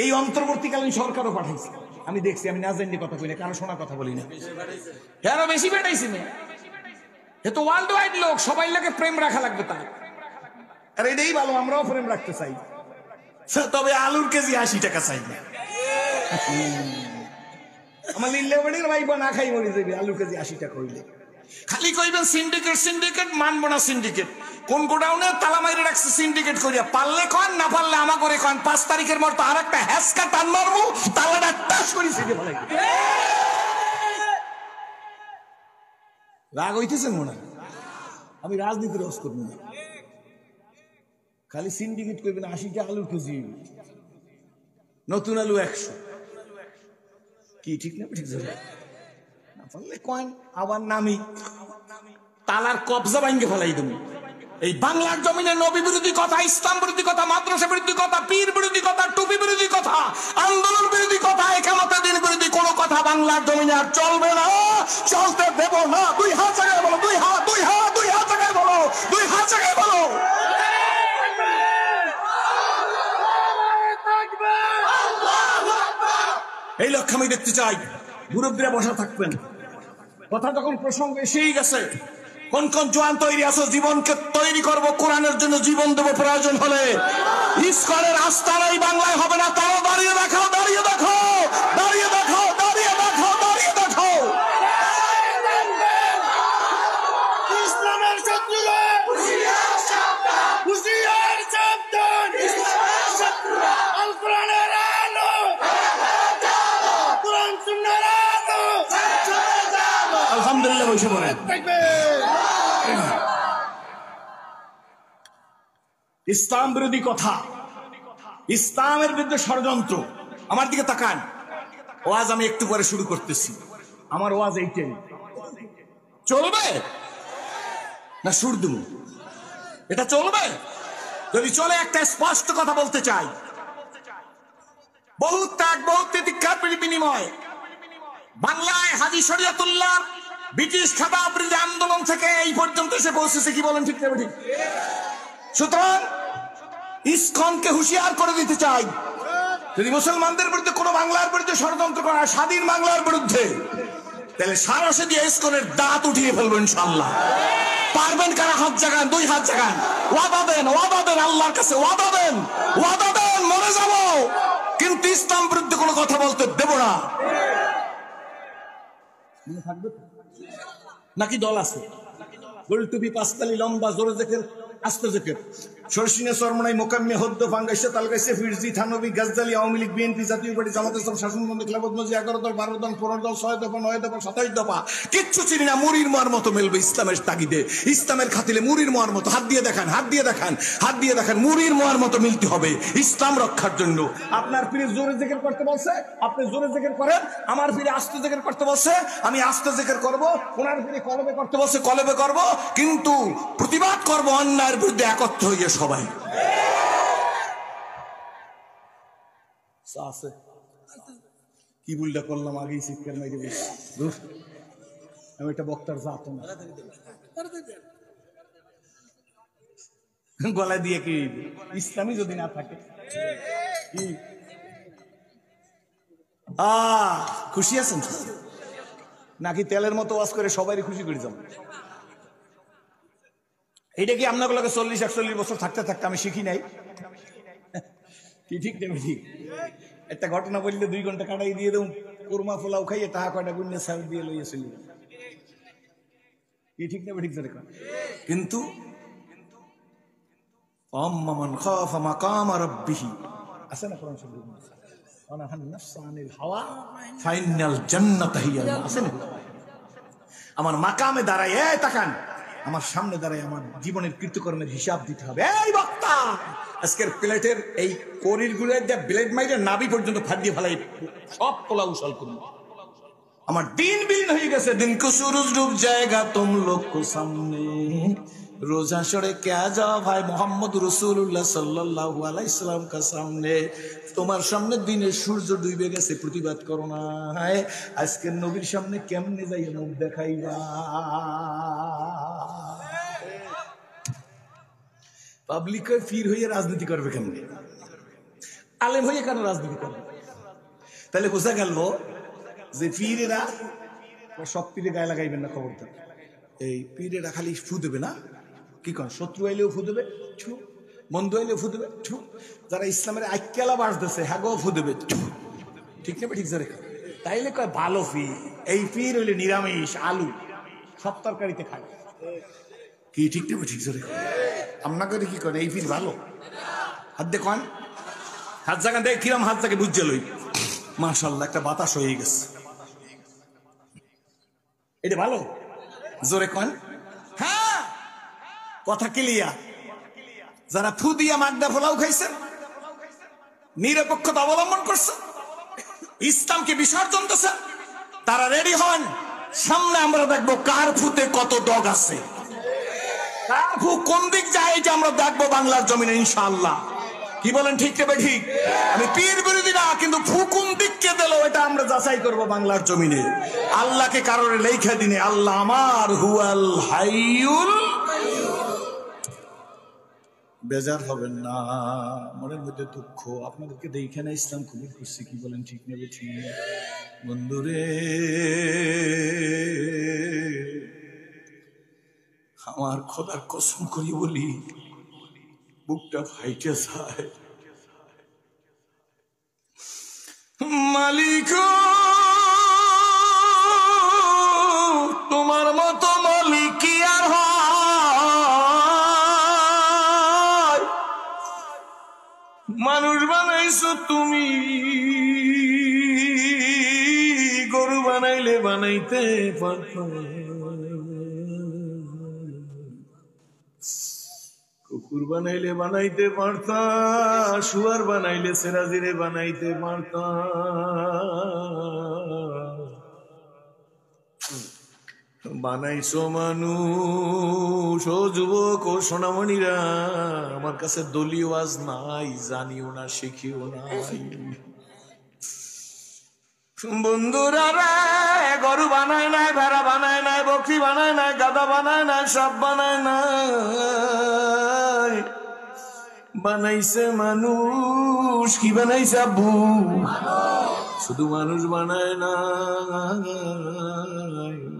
এই অন্তর্বর্তীকালীন সরকারও পাঠাইছে, আমি দেখছি। আমি না জানি কথা কই না, কারো শোনা কথা বলি না। কেন বেশি পাঠাইছি না? এ তো ওয়ার্ল্ড ওয়াইড লোক, সবাই লাগে প্রেম রাখা লাগবে তার। আর এটাই ভালো, আমরাও প্রেম রাখতে চাই, তবে আলুর কেজি 80 টাকা চাই না। আমার লিল্লেবাড়ির ভাইবা না খাই মরে যাবে আলুর কেজি 80 টাকা হইলে। খালি কইবেন সিন্ডিকেট সিন্ডিকেট, মানবো না সিন্ডিকেট। কোন গোডাউনে তালা মাইরে রাখছে সিন্ডিকেট করিয়া? পারলে কন, না পারলে আমা করে কন। 5 তারিখের মর তো আর একটা হ্যাসকা টান মারবো, তালাটা টাস করি ছিটে ফেলাই। রাগ হইতেছেন মনে হয়? আমি রাজনীতির রস করবো না, খালি সিন্ডিকেট করবেন 80 টাকা আলুর কেজি, নতুন আলু 100। কি ঠিক না? ঠিক আছে, না পারলে কয়েন আবার নামি তালার কবজা ভাঙ্গে ফেলাই দেবো। এই বাংলার জমিনে নবী বিরোধী কথা, ইসলাম বিরোধী কথা, মাদ্রাসা বিরোধী কথা, পীর বিরোধী কথা, টুপি বিরোধী কথা, আন্দোলন বিরোধী কথা, একামতের দিন বিরোধী কোনো কথা বাংলার জমিনে আর চলবে না, চলতে দেব না। 2 হাত জায়গায় বলো, 2 হাত, 2 হাত, 2 হাত জায়গায় বলো, 2 হাত জায়গায় বলো। এই লক্ষ্য আমি দেখতে চাই। মুরব্বীরা বসা থাকবেন, কথা যখন প্রসঙ্গ এসেই গেছে, কোন কোন জোয়ান তৈরি আছো? জীবনকে তৈরি করব, কোরআনের জন্য জীবন দেবো, প্রয়োজন হলে ইস্কনের আস্থার এই বাংলায় হবে না। তাও দাঁড়িয়ে দেখো, দাঁড়িয়ে দেখো, দাঁড়িয়ে দেখো, দাঁড়িয়ে দেখো, দাঁড়িয়ে দেখো। ইসলামের আলহামদুলিল্লাহ বসে পড়েন। ইসলাম বিরোধী কথা, ইসলামের বিরুদ্ধে ষড়যন্ত্র। আমার দিকে তাকান, ওয়াজ আমি একটু পরে শুরু করতেছি। আমার ওয়াজ এইটাই, চলবে না সুর দেব? এটা চলবে? যদি চলে, একটা স্পষ্ট কথা বলতে চাই, বহু ত্যাগ, বহু তিতিক্ষার বিনিময় বাংলায় হাজী শরীয়তুল্লাহ ব্রিটিশ খাতা বিরোধী আন্দোলন থেকে এই পর্যন্ত এসে পৌঁছেছে। কি বলেন, ঠিক না ঠিক? সুতরাং ইসকনকে হুঁশিয়ার করে দিতে চাই, যদি মুসলমানদের বিরুদ্ধে কোনো বাংলার বিরুদ্ধে ষড়যন্ত্র করা, স্বাধীন বাংলার বিরুদ্ধে, তাহলে সারসে দিয়ে ইসকনের দাঁত উঠিয়ে ফেলবো ইনশাআল্লাহ। পারবেন কারা? হাত জাগান, দুই হাত জাগান, ওয়াদা দেন, ওয়াদা দেন, আল্লাহর কাছে ওয়াদা দেন, ওয়াদা দেন, মরে যাব কিন্তু ইসলাম বিরুদ্ধে কোনো কথা বলতে দেব না। নাকি দল আছে? গোল টুপি, পাঁচতালি, লম্বা, জোরে জেকের, আস্তে জেকের, সরসিনে, চরমনাই, মোকাম্মে, হদ্দ, ফাঙ্গাইসে, তালগাইসে, ফিরজি, থানবী, গাজদালি, আওয়ামী লীগ, বিএনপি, জাতীয় পার্টি, জামাত ইসলাম, শাসনতন্ত্র, খেলাফত মজলিস, 11 দল, 12 দল, 15 দল, 6 দফা, 9 দফা, 27 দফা, কিচ্ছু চিনি না। মুড়ির মার মতো মেলবে ইসলামের তাগিদে, ইসলামের খাতিলে মুড়ির মার মতো। হাত দিয়ে দেখান, হাত দিয়ে দেখান, হাত দিয়ে দেখান, মুড়ির মার মতো মিলতে হবে ইসলাম রক্ষার জন্য। আপনার পীর জোরে জিকির করতে বলছে, আপনি জোরে জিকির করেন। আমার পীরে আস্তে জিকির করতে বলছে, আমি আস্তে জিকির করব। ওনার পীরে কলবে করতে বলছে, কলবে করব। কিন্তু প্রতিবাদ করব অন্যায়ের বিরুদ্ধে একত্র হয়ে সবাই। কি ভুলটা করলাম, আগেই শিক্ষার মাইরে বেশি। আমি একটা বক্তার জাত না, গলায় দিয়ে কি ইসলামী যদি না থাকে। খুশি আছেন নাকি তেলের মতো ওয়াজ করে সবাই খুশি করে যাবো? এটা কি আপনার 40-41 বছর থাকতে থাকতে আমি শিখি নাই? কি ঠিক নেবে? ঠিক। একটা ঘটনা বললে 2 ঘন্টা কাটাই দিয়ে দেব, কোরমা পোলাও খাইয়ে টাকা কয়টা গুন্নে সাহেব দিয়ে লইয়েছিল। কি ঠিক নেবে? ঠিক জানে। কিন্তু আম্মান খাফা মাকাম রাব্বিহি আছে না কোরআন শরীফে, আনাহান নাফসানিল হাওয়া ফাইনাল জান্নাত হিয়া আছে না? আমার মাকামে দাঁড়ায়, এই তাকান, আমার সামনে দাঁড়ায় আমার জীবনের কৃতকর্মের হিসাব দিতে হবে। এই বক্তা, আজকের প্লেটের এই করির গুলোর যে ব্লেড মাইরে নাভি পর্যন্ত ফাটিয়ে ফেলাই, সব পোলা উছাল করব। আমার দিন বিলীন হয়ে গেছে। দিন কো সুরজ ডুব জায়গা তুম লোগ কো সামনে, রোজা সরে ক্যা যাও ভাই মোহাম্মদ রাসূলুল্লাহ সাল্লাল্লাহু আলাইহি সাল্লাম কা সামনে। তোমার সামনে দিনের সূর্য ডুবে গেছে, প্রতিবাদ করো না। আজকের নবীর সামনে কেমনে যাই মুখ দেখাইবা? পাবলিক ফির হয়ে রাজনীতি করবে কেমনে? আলেম হয়ে কেন রাজনীতি করবে? তাহলে বোঝা গেল যে পীরেরা সব পীরে গায়ে লাগাইবেন না, খবরদার। এই পীরেরা খালি ফু দেবে না, কি কন, শত্রু আইলেও ফু দেবে, বন্ধু আইলেও ফু দেবে, যারা ইসলামের আইক্যালা বাসতেছে হ্যাগো ফু দেবে, ঠিক না? ঠিক জারে। তাইলে কয় ভালো পীর। এই পীর হইলে নিরামিষ, আলু সব তরকারিতে খায়। কি ঠিক না? ঠিক জারে। আপনাকে কি করে এই পীর ভালো? হাত দেখুন, হাত জায়গা দেখ কিরম হাত জায়গায় বুঝছে লই। মাশাআল্লাহ, একটা বাতাস হয়ে গেছে। এটা ভালো? জোরে কন। হ্যাঁ, কথা ক্লিয়ার। যারা ফু দিয়া মাগদা পোলাও খাইছেন, নিরপেক্ষতা অবলম্বন করছে, ইসলামকে বিসর্জন দিয়েছেন, তারা রেডি হন। সামনে আমরা দেখবো কার ফুতে কত ডগ আছে, কার ফু কোন দিক যায়, এটা আমরা দেখবো বাংলার জমিনে ইনশাআল্লাহ। কি বলেন, ঠিক না? ঠিক। আমি পীর বিরোধী না, কিন্তু ফু কোন দিককে দিল এটা আমরা যাচাই করবো বাংলার জমিনে। আল্লাহকে কারোর লেখা দিনে, আল্লাহ আমার হুয়াল হাইয়ুল। বেজার হবেন না, মনের মধ্যে দুঃখ। আপনাদেরকে দেখে না ইসলাম কবুল করছি। কি বলেন, ঠিক নেবে? ঠিক। বন্ধুরে, আমার খোদার কসম করি বলি, বুকটা ফাইটে যায়। মালিক, তোমার মতো মালিক কি আর হয়? মানুষ বানাইছো তুমি, গরু বানাইলে বানাই বানাইতে পারতাম, কুকুর বানাইলে বানাইতে পারতাম, শুয়ার বানাইলে সেরাজিরে বানাইতে পারতাম। বানাইছো মানুষ ও যুবক ও সোনামণিরা, আমার কাছে দলীয় আজ নাই, জানিও না শিখিও নাই। বন্ধুরা রে, গরু বানায় নাই, ভেড়া বানায় নাই, বকরি বানায় নাই, গাধা বানায় নাই, সাপ বানায় নাই, বানাইছে মানুষ। কি বানাইছে আব্বু? শুধু মানুষ বানায় না,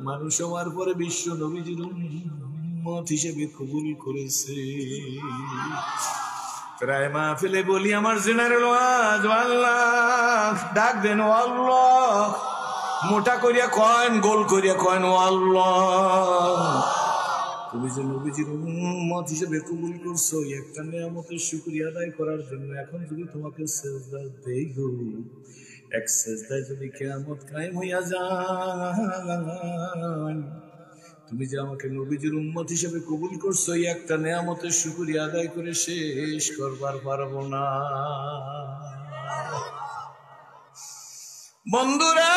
মানুষ হওয়ার পরে বিশ্ব নবীজির উম্মত হিসেবে কবুল করেছে। প্রায় মাহফিলে বলি আমার জেনারেল ওয়াজ, আল্লাহ ডাক দেন, আল্লাহ মোটা করিয়া কয়েন, গোল করিয়া কয়েন, আল্লাহ তুমি যে নবীজির উম্মত হিসেবে কবুল করছো, একটা নিয়ামতের শুকরিয়া আদায় করার জন্য এখন যদি তোমাকে সিজদা দেই গো, এক সিজদায় যদি কিয়ামত কায়েম হইয়া যায়, তুমি যে আমাকে নবীজির উম্মত হিসেবে কবুল করছো, এই একটা নিয়ামতের শুকরিয়া আদায় করে শেষ করবার পারবো না। বন্ধুরা,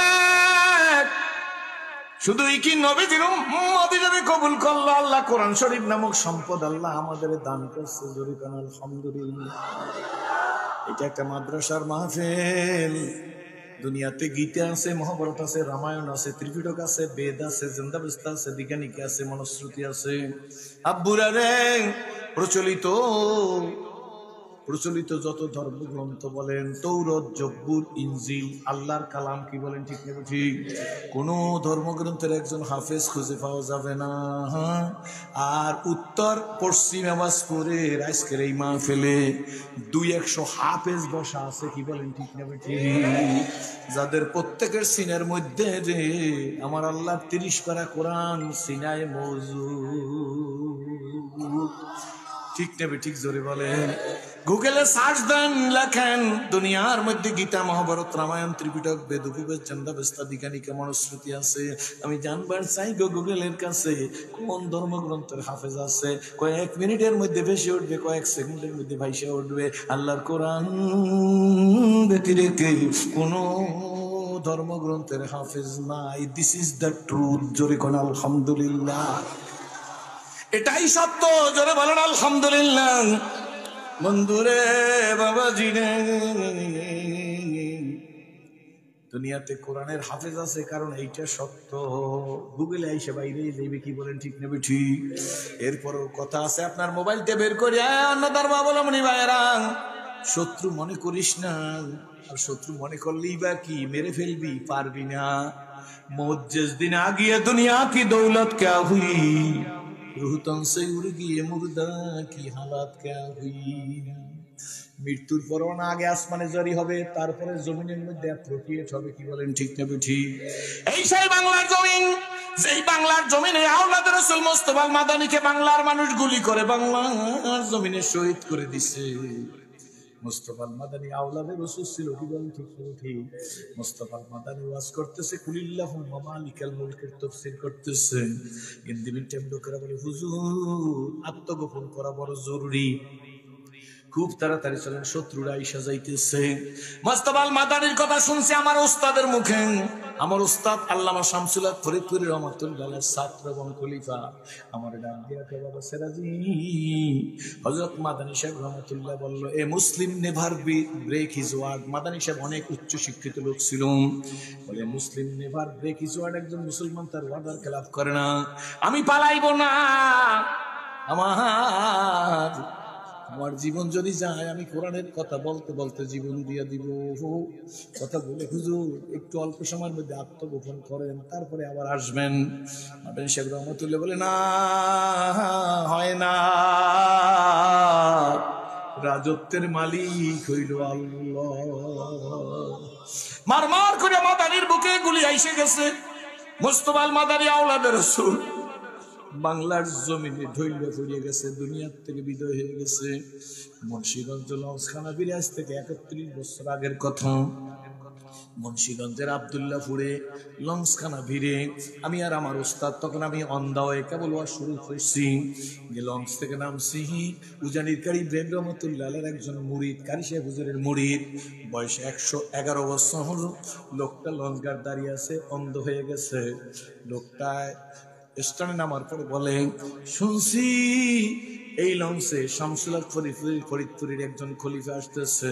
শুধুই কি নবীজির উম্মত হিসেবে কবুল করলো, আল্লাহ কোরআন শরীফ নামক সম্পদ আল্লাহ আমাদের দান করছে, জোরে কান আলহামদুলিল্লাহ। এটা একটা মাদ্রাসার মাহফিল। দুনিয়াতে গীতা আছে, মহাভারত আছে, রামায়ণ আছে, ত্রিপিটক আছে, বেদ আছে, জিন্দাবস্তা আছে, বিজ্ঞানিক আছে, মনুশ্রুতি আছে। আব্বুরা রে, প্রচলিত যত ধর্মগ্রন্থ বলেন, তৌরাত, জব্বুর, ইনজিল, আল্লাহর কালাম, কি বলেন ঠিক না ঠিক? কোন ধর্মগ্রন্থের একজন হাফেজ খুঁজে পাওয়া যাবে না। আর উত্তর পশ্চিম আবাসপুরের আজকের এই মাহফিলে 200 হাফেজ বসা আছে, কি বলেন ঠিক না ঠিক? যাদের প্রত্যেকের সিনের মধ্যে যে আমার আল্লাহ 30 পারা কোরআন সিনায় মওজুদ, ঠিক নেবে ঠিক? জোরে বলেন। গুগলে সার্চ দেন, লেখেন দুনিয়ার মধ্যে গীতা, মহাভারত, রামায়ণ, ত্রিপিটক, বেদ, উপবেদ, চন্দাবেস্তা, বিজ্ঞানিক, মনুস্মৃতি আছে। আমি জানবার চাই গো গুগলের কাছে কোন ধর্মগ্রন্থের হাফেজ আছে। কয়েক মিনিটের মধ্যে ভেসে উঠবে, কয়েক সেকেন্ডের মধ্যে ভাইসে উঠবে, আল্লাহর কোরআন ব্যতিরেকে কোন ধর্মগ্রন্থের হাফেজ নাই। This is the truth. জোরে কোন আলহামদুলিল্লাহ। এটাই সত্য, জোরে বলেন আলহামদুলিল্লাহ। বন্ধুরে, বাবাজি রে, দুনিয়াতে কোরআনের হাফেজ আছে, কারণ এইটা সত্য। গুগলে আইসে বাইরে যাইবে, কি বলেন ঠিক নেবে ঠিক? এরপরও কথা আছে, আপনার মোবাইলটা বের করে অন্য ধর্মাবলম্বী ভাইয়েরা, শত্রু মনে করিস না। আর শত্রু মনে করলেই বা কি, মেরে ফেলবি, পারবি না। মौत जिस दिन आ गई दुनिया की दौलत क्या हुई, रूह तन से उड़ गई मुर्दा की हालत क्या हुई। মৃত্যুর পরও না আগে আসমানে জারি হবে, তারপরে জমিনের মধ্যে অ্যাপ্রোপ্রিয়েট হবে, কি বলেন ঠিক না ঠিক? এই সেই বাংলার জমিন, যেই বাংলার জমিনে আওলাদ রাসূল মুস্তাফা মাদানীকে বাংলার মানুষ গুলি করে বাংলার জমিনে শহীদ করে দিছে। মুস্তাফা মাদানী আওলাদে রাসূল ছিল, কি বলেন ঠিক না ঠিক? মুস্তাফা মাদানী ওয়াজ করতেছে, কুলিল্লাহুম্মা মালিকাল মুলকের তাফসীর করতেছে। ইন্দিবিন টেমডোকরা বলে, হুজুর আত্মগোপন করা বড় জরুরি, খুব তাড়াতাড়ি চলেন, শত্রুরা আইসা যাইতেছে। মুস্তাফা মাদানীর কথা শুনছি আমার উস্তাদের মুখে। আমার উস্তাদ আল্লামা শামসুল হক ফরিদপুরি রহমাতুল্লাহ আলাইহির ছাত্র এবং খলিফা আমার ডাক দিয়া কে বাবা সেরাজি, হযরত মাদানী সাহেব রহমাতুল্লাহ বলল, a Muslim never break his word. Madani সাহেব অনেক উচ্চ শিক্ষিত লোক ছিল, বলে Muslim never break his word, একজন মুসলমান তার ওয়াদার খেলাফ করে না। আমি পালাইব না, আমার জীবন যদি যায়, আমি কোরআনের কথা বলতে বলতে জীবন দিয়ে দিব। কথা বলে, হুজুর একটু অল্প সময়ের মধ্যে আত্মগোপন করেন, তারপরে আবার আসবেন। মাদানী সাহেব রহমাতুল্লাহ বলে, না হয় না, রাজত্বের মালিক হইল আল্লাহ। মারমার করে মাদানীর বুকে গুলি আইসে গেছে। মুস্তাফা মাদানী আওলাদে রাসূল বাংলার জমিনে ঢইলে পড়িয়ে গেছে, দুনিয়ার থেকে বিদায় হয়ে গেছে। মুন্সিগঞ্জ লঞ্চখানা বিরাজ থেকে 31 বছর আগের কথা। মুন্সিগঞ্জের আব্দুল্লাহপুরে লঞ্চখানা ভিড়ে আমি আর আমার ওস্তাদ, তখন আমি অন্ধা হয়ে কেবল ওয়াজ শুরু করছি, যে লঞ্চ থেকে নামছি। উজানির কারি ইব্রাহিম রহমতুল্লাহ একজন মুরিদ, কারি সাহেব হুজুরের মুরিদ, বয়সে 111 বছর হলো। লোকটা লঞ্চ গার্ড দাঁড়িয়ে আছে, অন্ধ হয়ে গেছে। লোকটা স্ট্যান্ডে নামার পরে বলে, শুনছি এই লঞ্চে শামসুল হক ফরিদপুরের একজন খলিফা আসতেছে।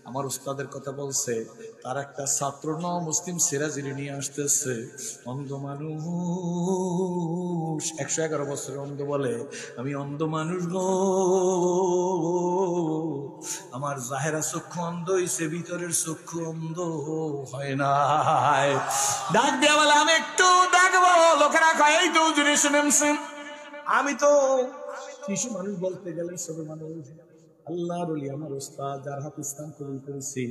আমার উস্তাদের কথা বলছে, তার একটা ছাত্র মুসলিম সিরাজিরি নিয়ে আসতেছে। অন্ধ মানুষ, 111 বছরের অন্ধ, বলে আমি অন্ধ মানুষ গো, আমার জাহেরা চক্ষু অন্ধ হইছে, ভিতরের চক্ষু অন্ধ হয় নাই। ডাক দিয়া বলে, আমি একটু ডাকবো। লোকেরা কয়, এই তো হুজুরে শুনেছেন। আমি তো শিশু মানুষ বলতে গেলে ছোট মানুষ। আল্লাহর ওলি আমার ওস্তাদ, যার হাত ইসলাম কবুল করেছি,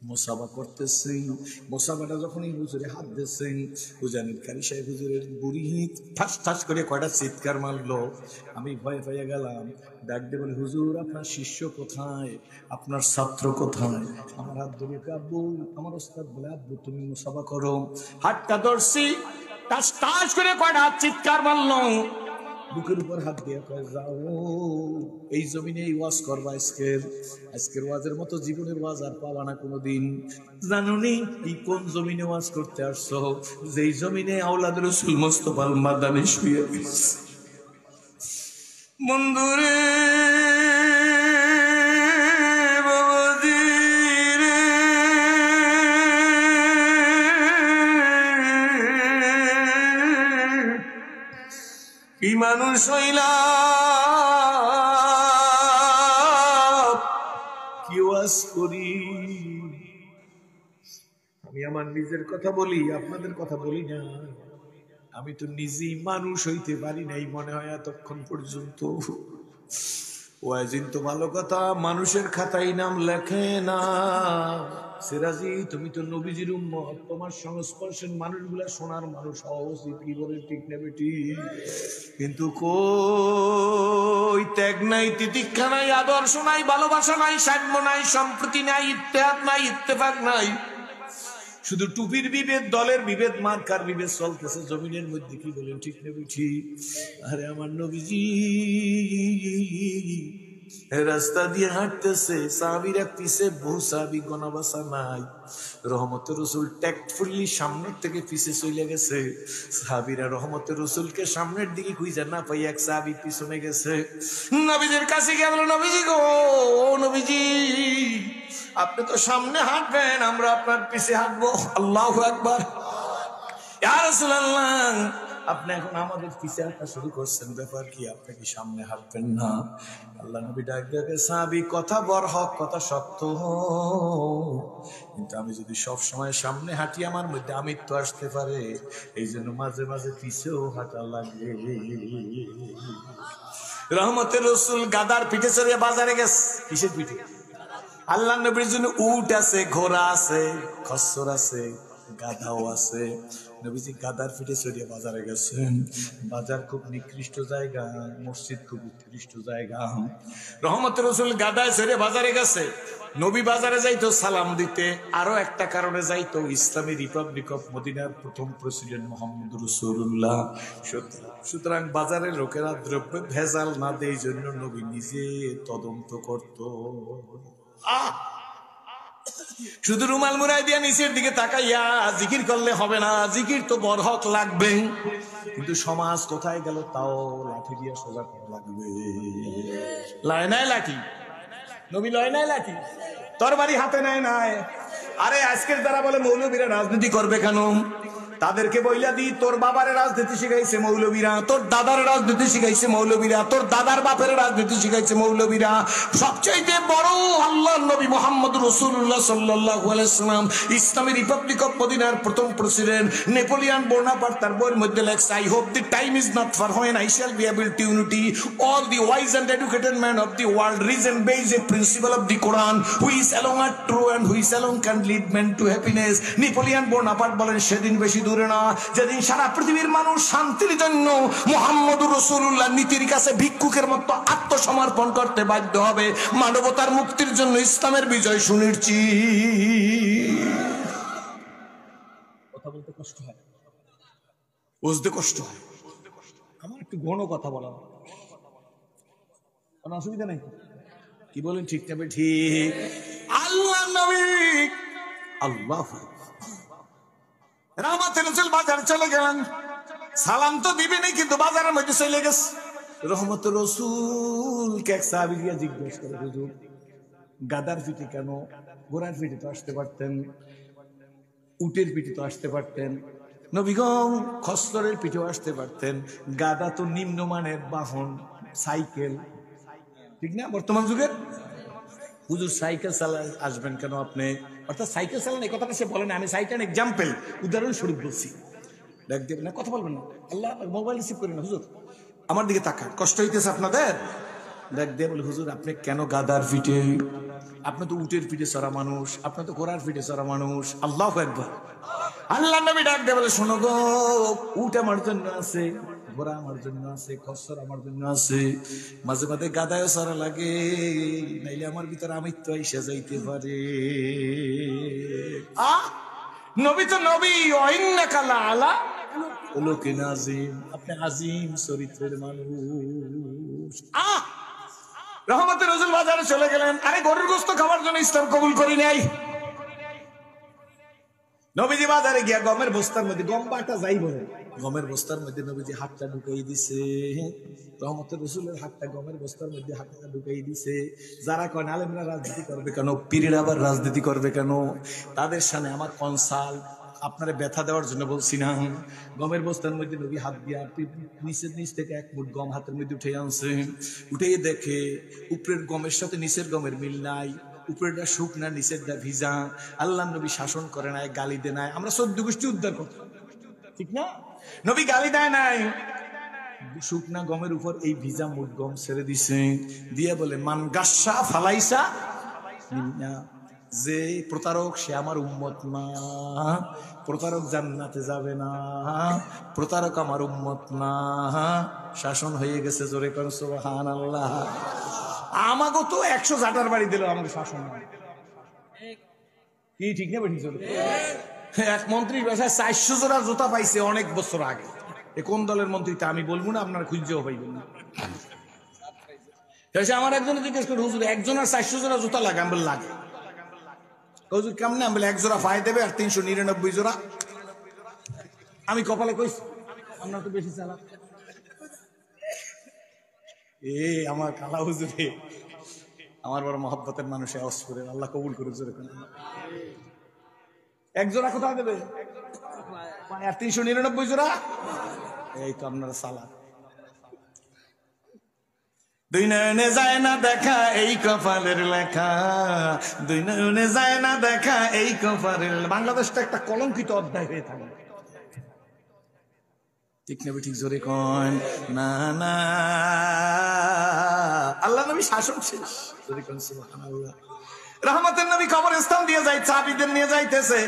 মোসাবা করতেছি। মোসাবাটা যখন এই হুজুরে হাত দিচ্ছেন, উজানির কারি সাহেব হুজুরের বুড়ি ঠাস ঠাস করে কয়টা চিৎকার মারলো। আমি ভয়ে পেয়ে গেলাম। ডাক দিয়ে বলে, হুজুর আপনার শিষ্য কোথায়, আপনার ছাত্র কোথায়? আমার হাত ধরে আব্বু, আমার ওস্তাদ বলে, আব্বু তুমি মোসাবা করো। হাতটা ধরছি, টাস টাস করে কয়টা চিৎকার মারলো। বুকের উপর হাত দিয়ে কয়, যাও এই জমিনে এই ওয়াজ করবা। আজকের ওয়াজের মতো জীবনের ওয়াজ আর পাবা না কোনোদিন। জানুনি এই কোন জমিনে ওয়াজ করতে আসছো? যেই জমিনে আওলাদ রাসূল মুস্তাফা মাদানী শুয়ে গেছে। বন্ধুরে কি মানুষ হইলাম, কি ওয়াজ করি। আমি আমার নিজের কথা বলি, আপনাদের কথা বলি না। আমি তো নিজেই মানুষ হইতে পারি নাই মনে হয় এতক্ষণ পর্যন্ত। ওয়াজিন তো ভালো কথা, মানুষের খাতায় নাম লেখে না। সিরাজি, তুমি তো নবীজির উম্মত, তোমার সংস্পর্শের মানুষগুলা সোনার মানুষ হওয়া উচিত। কি বলে ঠিক না বেটি? কিন্তু কই ত্যাগ নাই, তিতিক্ষা নাই, আদর্শ নাই, ভালোবাসা নাই, সাম্য নাই, সম্প্রীতি নাই, ইত্তেহাদ নাই, ইত্তেফাক নাই। শুধু টুপির বিভেদ, দলের বিভেদ, মার্কার বিভেদ চলতেছে জমিনের মধ্যে। কি বলেন ঠিক না বেটি? আরে আমার নবীজি রাস্তা দিয়ে হাঁটতেছে, সাহাবীরা পিছে, বহু সাহাবী গণবাসা নাই। রহমতের রসুল ট্যাক্টফুলি সামনের থেকে পিছে চলে গেছে। সাহাবীরা রহমতের রসুলকে সামনের দিকে খুঁজে না পাই, এক সাহাবী পিছনে গেছে। নবীজির কাছে গিয়ে বলল, নবীজি গো, নবীজি আপনি তো সামনে হাঁটবেন, আমরা আপনার পিছে হাঁটবো। আল্লাহু আকবার। ইয়া রাসূলুল্লাহ, আপনি এখন আমাদের পিছে হাঁটা শুরু করছেন, ব্যাপার কি? আপনি কি সামনে হাঁটবেন না? আল্লাহ নবী ডাক দিয়ে, সাহাবী কথা বড় হক, কথা সত্য, কিন্তু আমি যদি সব সময় সামনে হাঁটি আমার মধ্যে আমিত্ব আসতে পারে, এই জন্য মাঝে মাঝে পিছেও হাঁটা লাগে। রহমতের রসুল গাদার পিঠে চড়ে বাজারে গেছে। কিসের পিঠে? আল্লাহ নবীর জন্য উট আছে, ঘোড়া আছে, খচ্চর আছে, গাধাও আছে। নবীজি গাদার পিঠে চড়িয়ে বাজারে গেছেন। বাজার খুব নিকৃষ্ট জায়গা, মসজিদ খুব উৎকৃষ্ট জায়গা। রহমতের রসুল গাদায় চড়ে বাজারে গেছে। নবী বাজারে যাইতো সালাম দিতে, আরো একটা কারণে যাইতো, ইসলামী রিপাবলিক অফ মদিনার প্রথম প্রেসিডেন্ট মোহাম্মদ রাসূলুল্লাহ। সুতরাং বাজারের লোকেরা দ্রব্য ভেজাল না দেয়, জন্য নবী নিজে তদন্ত করত। শুধু রুমাল মুড়াই দিয়া নিচের দিকে তাকাইয়া জিকির করলে হবে না, জিকির তো বরহক লাগবে। কিন্তু সমাজ কোথায় গেল? তাও লাঠি দিয়া সোজা করা লাগবে। লয় নাই লাঠি, নবী লয় নাই লাঠি, তরবারি হাতে নেয় নাই। আরে আজকের যারা বলে মৌলবীরা রাজনীতি করবে কেন, তাদেরকে বইলা দি, তোর বাবারে রাজনীতি শিখাইছে মৌলবীরা, তোর দাদার রাজনীতি শিখাইছে মৌলবীরা, তোর দাদার বাপের রাজনীতি শিখাইছে মৌলবীরা। সবচাইতে বড় আল্লাহর নবী মুহাম্মদ রাসূলুল্লাহ সাল্লাল্লাহু আলাইহি ওয়াসাল্লাম, ইসলামী রিপাবলিক অফ মদিনার প্রথম প্রেসিডেন্ট নেপোলিয়ন বোনাপার্ট তার বইয়ের মধ্যে লেখছে, I hope the time is not for when I shall be able to unity all the wise and educated men of the world reason based a principle of the Quran who is alone are true and who is alone can lead men to happiness. Napoleon Bonaparte বলেন, সেদিন বেশি দূরে না, যেদিন সারা পৃথিবীর মানুষ শান্তির জন্য মুহাম্মদুর রাসূলুল্লাহ নীতির কাছে ভিক্ষুকের মতো আত্মসমর্পণ করতে বাধ্য হবে, মানবতার মুক্তির জন্য ইসলামের বিজয় সুনিশ্চিত। কথা বলতে কষ্ট হয়, বুঝতে কষ্ট হয়, আমার একটু ঘন কথা বলা, কোনো অসুবিধা নাই? কি বলেন ঠিক না? ঠিক। আল্লাহ নবী আল্লাহ রাহমাতুল লিল বাজার চলে গেলেন, সালাম তো দিবেনই কিন্তু বাজারের মধ্যে চলে গেছে। রহমতুর রাসূলকে এক সাহাবী গিয়ে জিজ্ঞেস করে, হুজুর গাদার পিঠে কেন? ঘোড়ার পিঠে তো আসতে পারতেন, উটের পিঠে তো আসতে পারতেন, নবীগণ খচ্চরের পিঠেও আসতে পারতেন, গাদা তো নিম্নমানের বাহন, সাইকেল, ঠিক না বর্তমান যুগের? হুজুর সাইকেল চালা আসবেন কেন আপনি? অর্থাৎ সাইকেল চালান এই কথাটা সে বলে না, আমি সাইকেল এক্সাম্পল উদাহরণ স্বরূপ বলছি। দেখ দেবেন না, কথা বলবেন না, আল্লাহ মোবাইল রিসিভ করেন না। হুজুর আমার দিকে তাকান, কষ্ট হইতেছে আপনাদের? দেখ দে বলে, হুজুর আপনি কেন গাদার পিঠে? আপনি তো উটের পিঠে চড়া মানুষ, আপনি তো ঘোড়ার পিঠে চড়া মানুষ। আল্লাহু আকবার। আল্লাহ নবী ডাক দিয়ে বলে, শোনো গো, উট আমার জন্য আছে, ঘোড়া আমার জন্য আছে, খচ্চর আমার জন্য আছে, মাঝে মাঝে গাদায়ও চড়া লাগে, নাইলে আমার ভিতরে আমিত্ব আইসা যাইতে পারে। নবী তো নবী, ওয়াইন্নাকা লাআলা খুলুকিন আযীম, আপনি আযীম চরিত্রের মানুষ। রহমতের রাসূল বাজারে চলে গেলেন। আরে গরুর গোশত খাওয়ার জন্য ইসলাম কবুল করি নাই। নবীজি বাজারে গিয়া গমের বস্তার মধ্যে, গম বাটা যাই বলে, গমের বস্তার মধ্যে নবীজি হাতটা ঢুকাই দিছে। রহমতের রাসূলের হাতটা গমের বস্তার মধ্যে হাতটা ঢুকাই দিছে। যারা কয় আলেমরা রাজনীতি করবে কেন, পীরেরা আবার রাজনীতি করবে কেন, তাদের সামনে আমার কনসাল, আপনারা ব্যথা দেওয়ার জন্য বলছি না। গমের বস্তার মধ্যে নবী হাত দিয়া নিচের নিচ থেকে এক মুঠ গম হাতের মধ্যে উঠে আনছে। উঠে দেখে উপরের গমের সাথে নিচের গমের মিল নাই, উপরেরটা শুকনা নিচেরটা ভিজা। আল্লাহ নবী শাসন করে নাই, গালি দেয় নাই। আমরা 14 গোষ্ঠী উদ্ধার করতে, ঠিক না? নবী গালি দেয় নাই, শুকনা গমের উপর এই ভিজা মুঠ গম ছেড়ে দিছে, দিয়ে বলে, মান গাসা ফালাইসা মিন্না, যে প্রতারক সে আমার উম্মত না, প্রতারক জান্নাতে যাবে না, প্রতারক আমার উম্মত না। শাসন হয়ে গেছে, জোরে কর সুবহানাল্লাহ। আমাকে তো 100 জাটার বাড়ি দিল, আমাকে শাসন কি ঠিক না? বেঠিক চলে। এক মন্ত্রীর বাসায় 400 জোড়া জুতা পাইছে অনেক বছর আগে। এ কোন দলের মন্ত্রী তা আমি বলবো না, আপনারা খুঁজেও পাইবেন না। আমার একজন জিজ্ঞেস করে, হুজুর একজনের 400 জোড়া জুতা লাগে? আমি বলি লাগে। হুজুর কেমনে? আমি বলি 1 জোড়া ফাই দেবে আর 399 জোড়া আমি কপালে কইছি। আপনার তো বেশি চালা। আমার কালা হুজুরে, আমার বড় মহব্বতের মানুষ, অস্ফুরের, আল্লাহ কবুল করে। জোরে 1 জোড়া কোথায় দেবে? আর 399 জোড়া? এই তো আপনারা সালা। 2 নয়নে যায় না দেখা এই কপালের লেখা, 2 নয়নে যায় না দেখা এই কপালের। বাংলাদেশটা একটা কলঙ্কিত অধ্যায় হয়ে থাকে, ঠিক না? ঠিক জোরে কন না না। আল্লাহ নবী শাসন শেষ, জোরে কন সুবহানাল্লাহ। রহমতের নবী কবরস্থান দিয়ে যায়, চাবিদের নিয়ে যাইতেছে।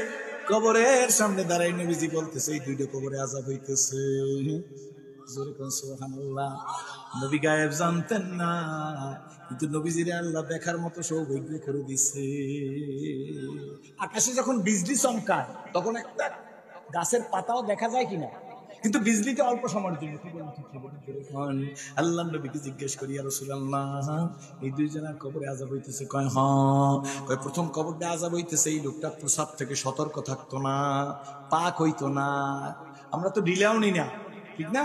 কবরের সামনে দাঁড়াই নবীজি বলতেছে, এই 2টা কবরে আযাব হইতেছে, জোরে কোন সুবহানাল্লাহ। নবী গায়েব জানতেন না, কিন্তু নবীজিরে আল্লাহ দেখার মতো সৌভাগ্য করে দিছে। আকাশে যখন বিজলি চমকায় তখন একটা গাছের পাতাও দেখা যায় কিনা, কিন্তু বিজলিতে অল্প সময়ের জন্য। আল্লাহ নবীকে জিজ্ঞেস করি, ইয়া রাসূলুল্লাহ এই 2 জনের কবরে আযাব হইতেছে? কয় হ্যাঁ। কয় প্রথম কবরে আযাব হইতেছে, এই লোকটা প্রসাব থেকে সতর্ক থাকতো না, পাক হইতো না। আমরা তো ঢিলাও নি না, ঠিক না?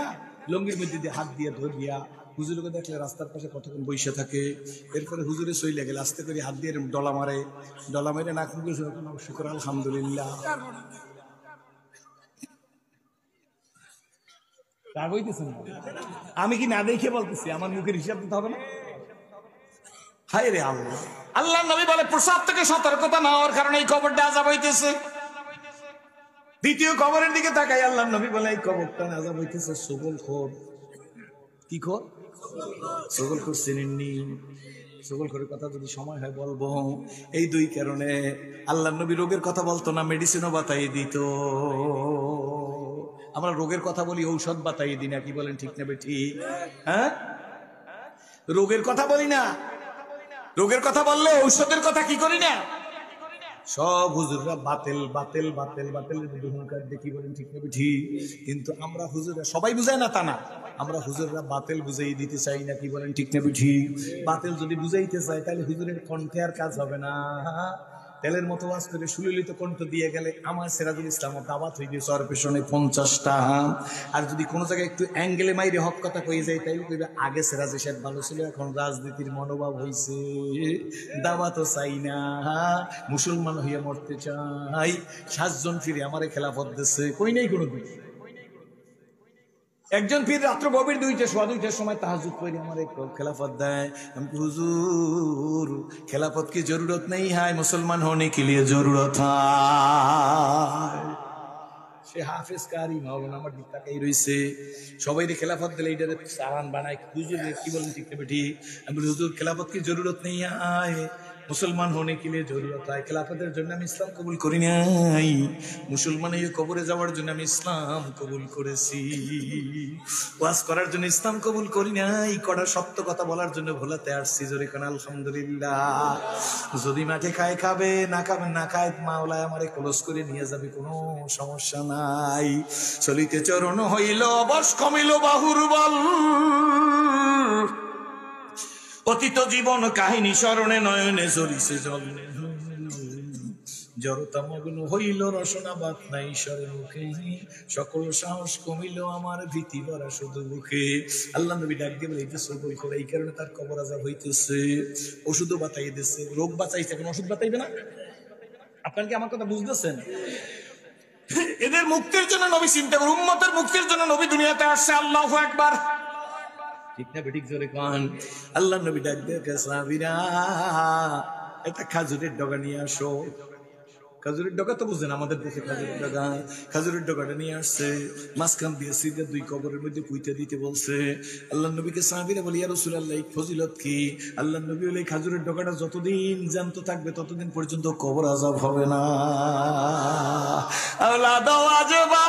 লঙ্গির মধ্যে দিয়ে হাত দিয়ে ধরিয়া হুজুরকে দেখলে রাস্তার পাশে কতক্ষণ বসে থাকে। এরপরে হুজুরে সইলে গেলে আস্তে করে হাত দিয়ে ডলা মারে, ডলা মেরে নাক মুখে শুকর আলহামদুলিল্লাহ। আমি কি না দেখে বলতেছি? আমার মুখের হিসাব দিতে হবে না? হায় রে আল্লাহ। আল্লাহ নবী বলে, প্রসাব থেকে সতর্কতা না হওয়ার কারণে এই কবরটা আযাব হইতেছে। দ্বিতীয় কবরের দিকে তাকাই, আল্লাহ নবী বলে, এই কবরটা আযাব হইতেছে সগলখোর। কি খোর? সগলখোর চিনেননি? সগলখোরের কথা যদি সময় হয় বলবো। এই 2 কারণে আল্লাহ নবী রোগের কথা বলতো না, মেডিসিনও বাতাই দিত। আমরা রোগের কথা বলি, ঔষধ বাতাই দিই না, কি বলেন ঠিক না ঠিক? হ্যাঁ, রোগের কথা বলি না, রোগের কথা বললে ঔষধের কথা কি করি না? সব হুজুররা বাতেল বাতেল বাতেল বাতেল দেখি বলেন ঠিক না ঠিক? কিন্তু আমরা হুজুররা সবাই বুঝায় না তা না, আমরা হুজুররা বাতেল বুঝাই দিতে চাই না, কি বলেন ঠিক না ঠিক? বাতেল যদি বুঝাইতে চাই তাহলে হুজুরের কণ্ঠে আর কাজ হবে না। তেলের মতো ওয়াজ করে সুললিত কণ্ঠ দিয়ে গেলে আমার সিরাজুল ইসলাম দাওয়াত হয়ে গেছে ওর পেছনে 50টা। আর যদি কোনো জায়গায় একটু অ্যাঙ্গেলে মাইরে হক কথা কয়ে যায় তাইলে কইবে আগে সিরাজ সাহেব ভালো ছিল, এখন রাজনীতির মনোভাব হয়েছে, দাওয়াতও চাই না, মুসলমান হইয়া মরতে চাই, 7 জন ফিরে আমারে খেলাফত দিচ্ছে, কই নেই কোনো দিন। একজন পীর রাত্র গভীর 2টার সময় তাহাজ্জুদ করে আমার খেলাফত দেয়। আমি হুজুর খেলাফত की जरूरत नहीं है, मुसलमान होने के लिए जरूरत है। সে হাফেজ কারি মাওলানা আমার দিক তাকাই রইছে, সবাই খেলাফত দিলে এইটারে সারান বানায়, হুজুর কি বলেন ঠিক না ঠিক? আমি হুজুর খেলাফত की जरूरत नहीं है, মুসলমান होने के लिए जरूरत है। খেলাফতের জন্য আমি ইসলাম কবুল করি নাই, মুসলমান হয়ে কবরে যাওয়ার জন্য আমি ইসলাম কবুল করেছি। ওয়াজ করার জন্য ইসলাম কবুল করি নাই, কড়া সত্য কথা বলার জন্য ভোলাতে আসছি। জোরে কোন আলহামদুলিল্লাহ। যদি মাঠে খায় খাবে, না খাবে না খায়, মাওলায় আমারে ক্লোজ করে নিয়ে যাবে, কোনো সমস্যা নাই। চলিতে চরণ হইল বস কমিল বাহুর বল, অতীত জীবন কাহিনী স্মরণে নয়নে ঝরিছে জল, জড়তা মগ্ন হইল রসনা বাত নাই ঈশ্বরের মুখে, সকল সাহস কমিল আমার ভীতি ভরা শুধু মুখে। আল্লাহ নবী ডাক দিয়ে বলে এটা সবল করে, এই কারণে তার কবর আযাব হইতেছে। ওষুধও বাতাই দিচ্ছে, রোগ বাঁচাইছে, এখন ওষুধ বাতাইবে না? আপনার কি আমার কথা বুঝতেছেন? এদের মুক্তির জন্য নবী চিন্তা করে, উম্মতের মুক্তির জন্য নবী দুনিয়াতে আসছে। আল্লাহু আকবার, ঠিক না বেঠিক? জোরে কোন। আল্লাহ নবী ডাক দিয়ে সাহাবীরা একটা খাজুরের ডগা নিয়ে আসো। খাজুরের ডগা তো বুঝেন, আমাদের দেশে খাজুরের ডগা, খাজুরের ডগাটা নিয়ে আসছে, মাঝখান দিয়ে সিধা 2 কবরের মধ্যে পুঁতে দিতে বলছে। আল্লাহ নবীকে সাহাবীরা বলি ইয়া রাসূলুল্লাহ এই ফজিলত কি? আল্লাহ নবী বলে খাজুরের ডগাটা যতদিন জ্যান্ত থাকবে ততদিন পর্যন্ত কবর আযাব হবে না। আওলাদ ওয়াজবা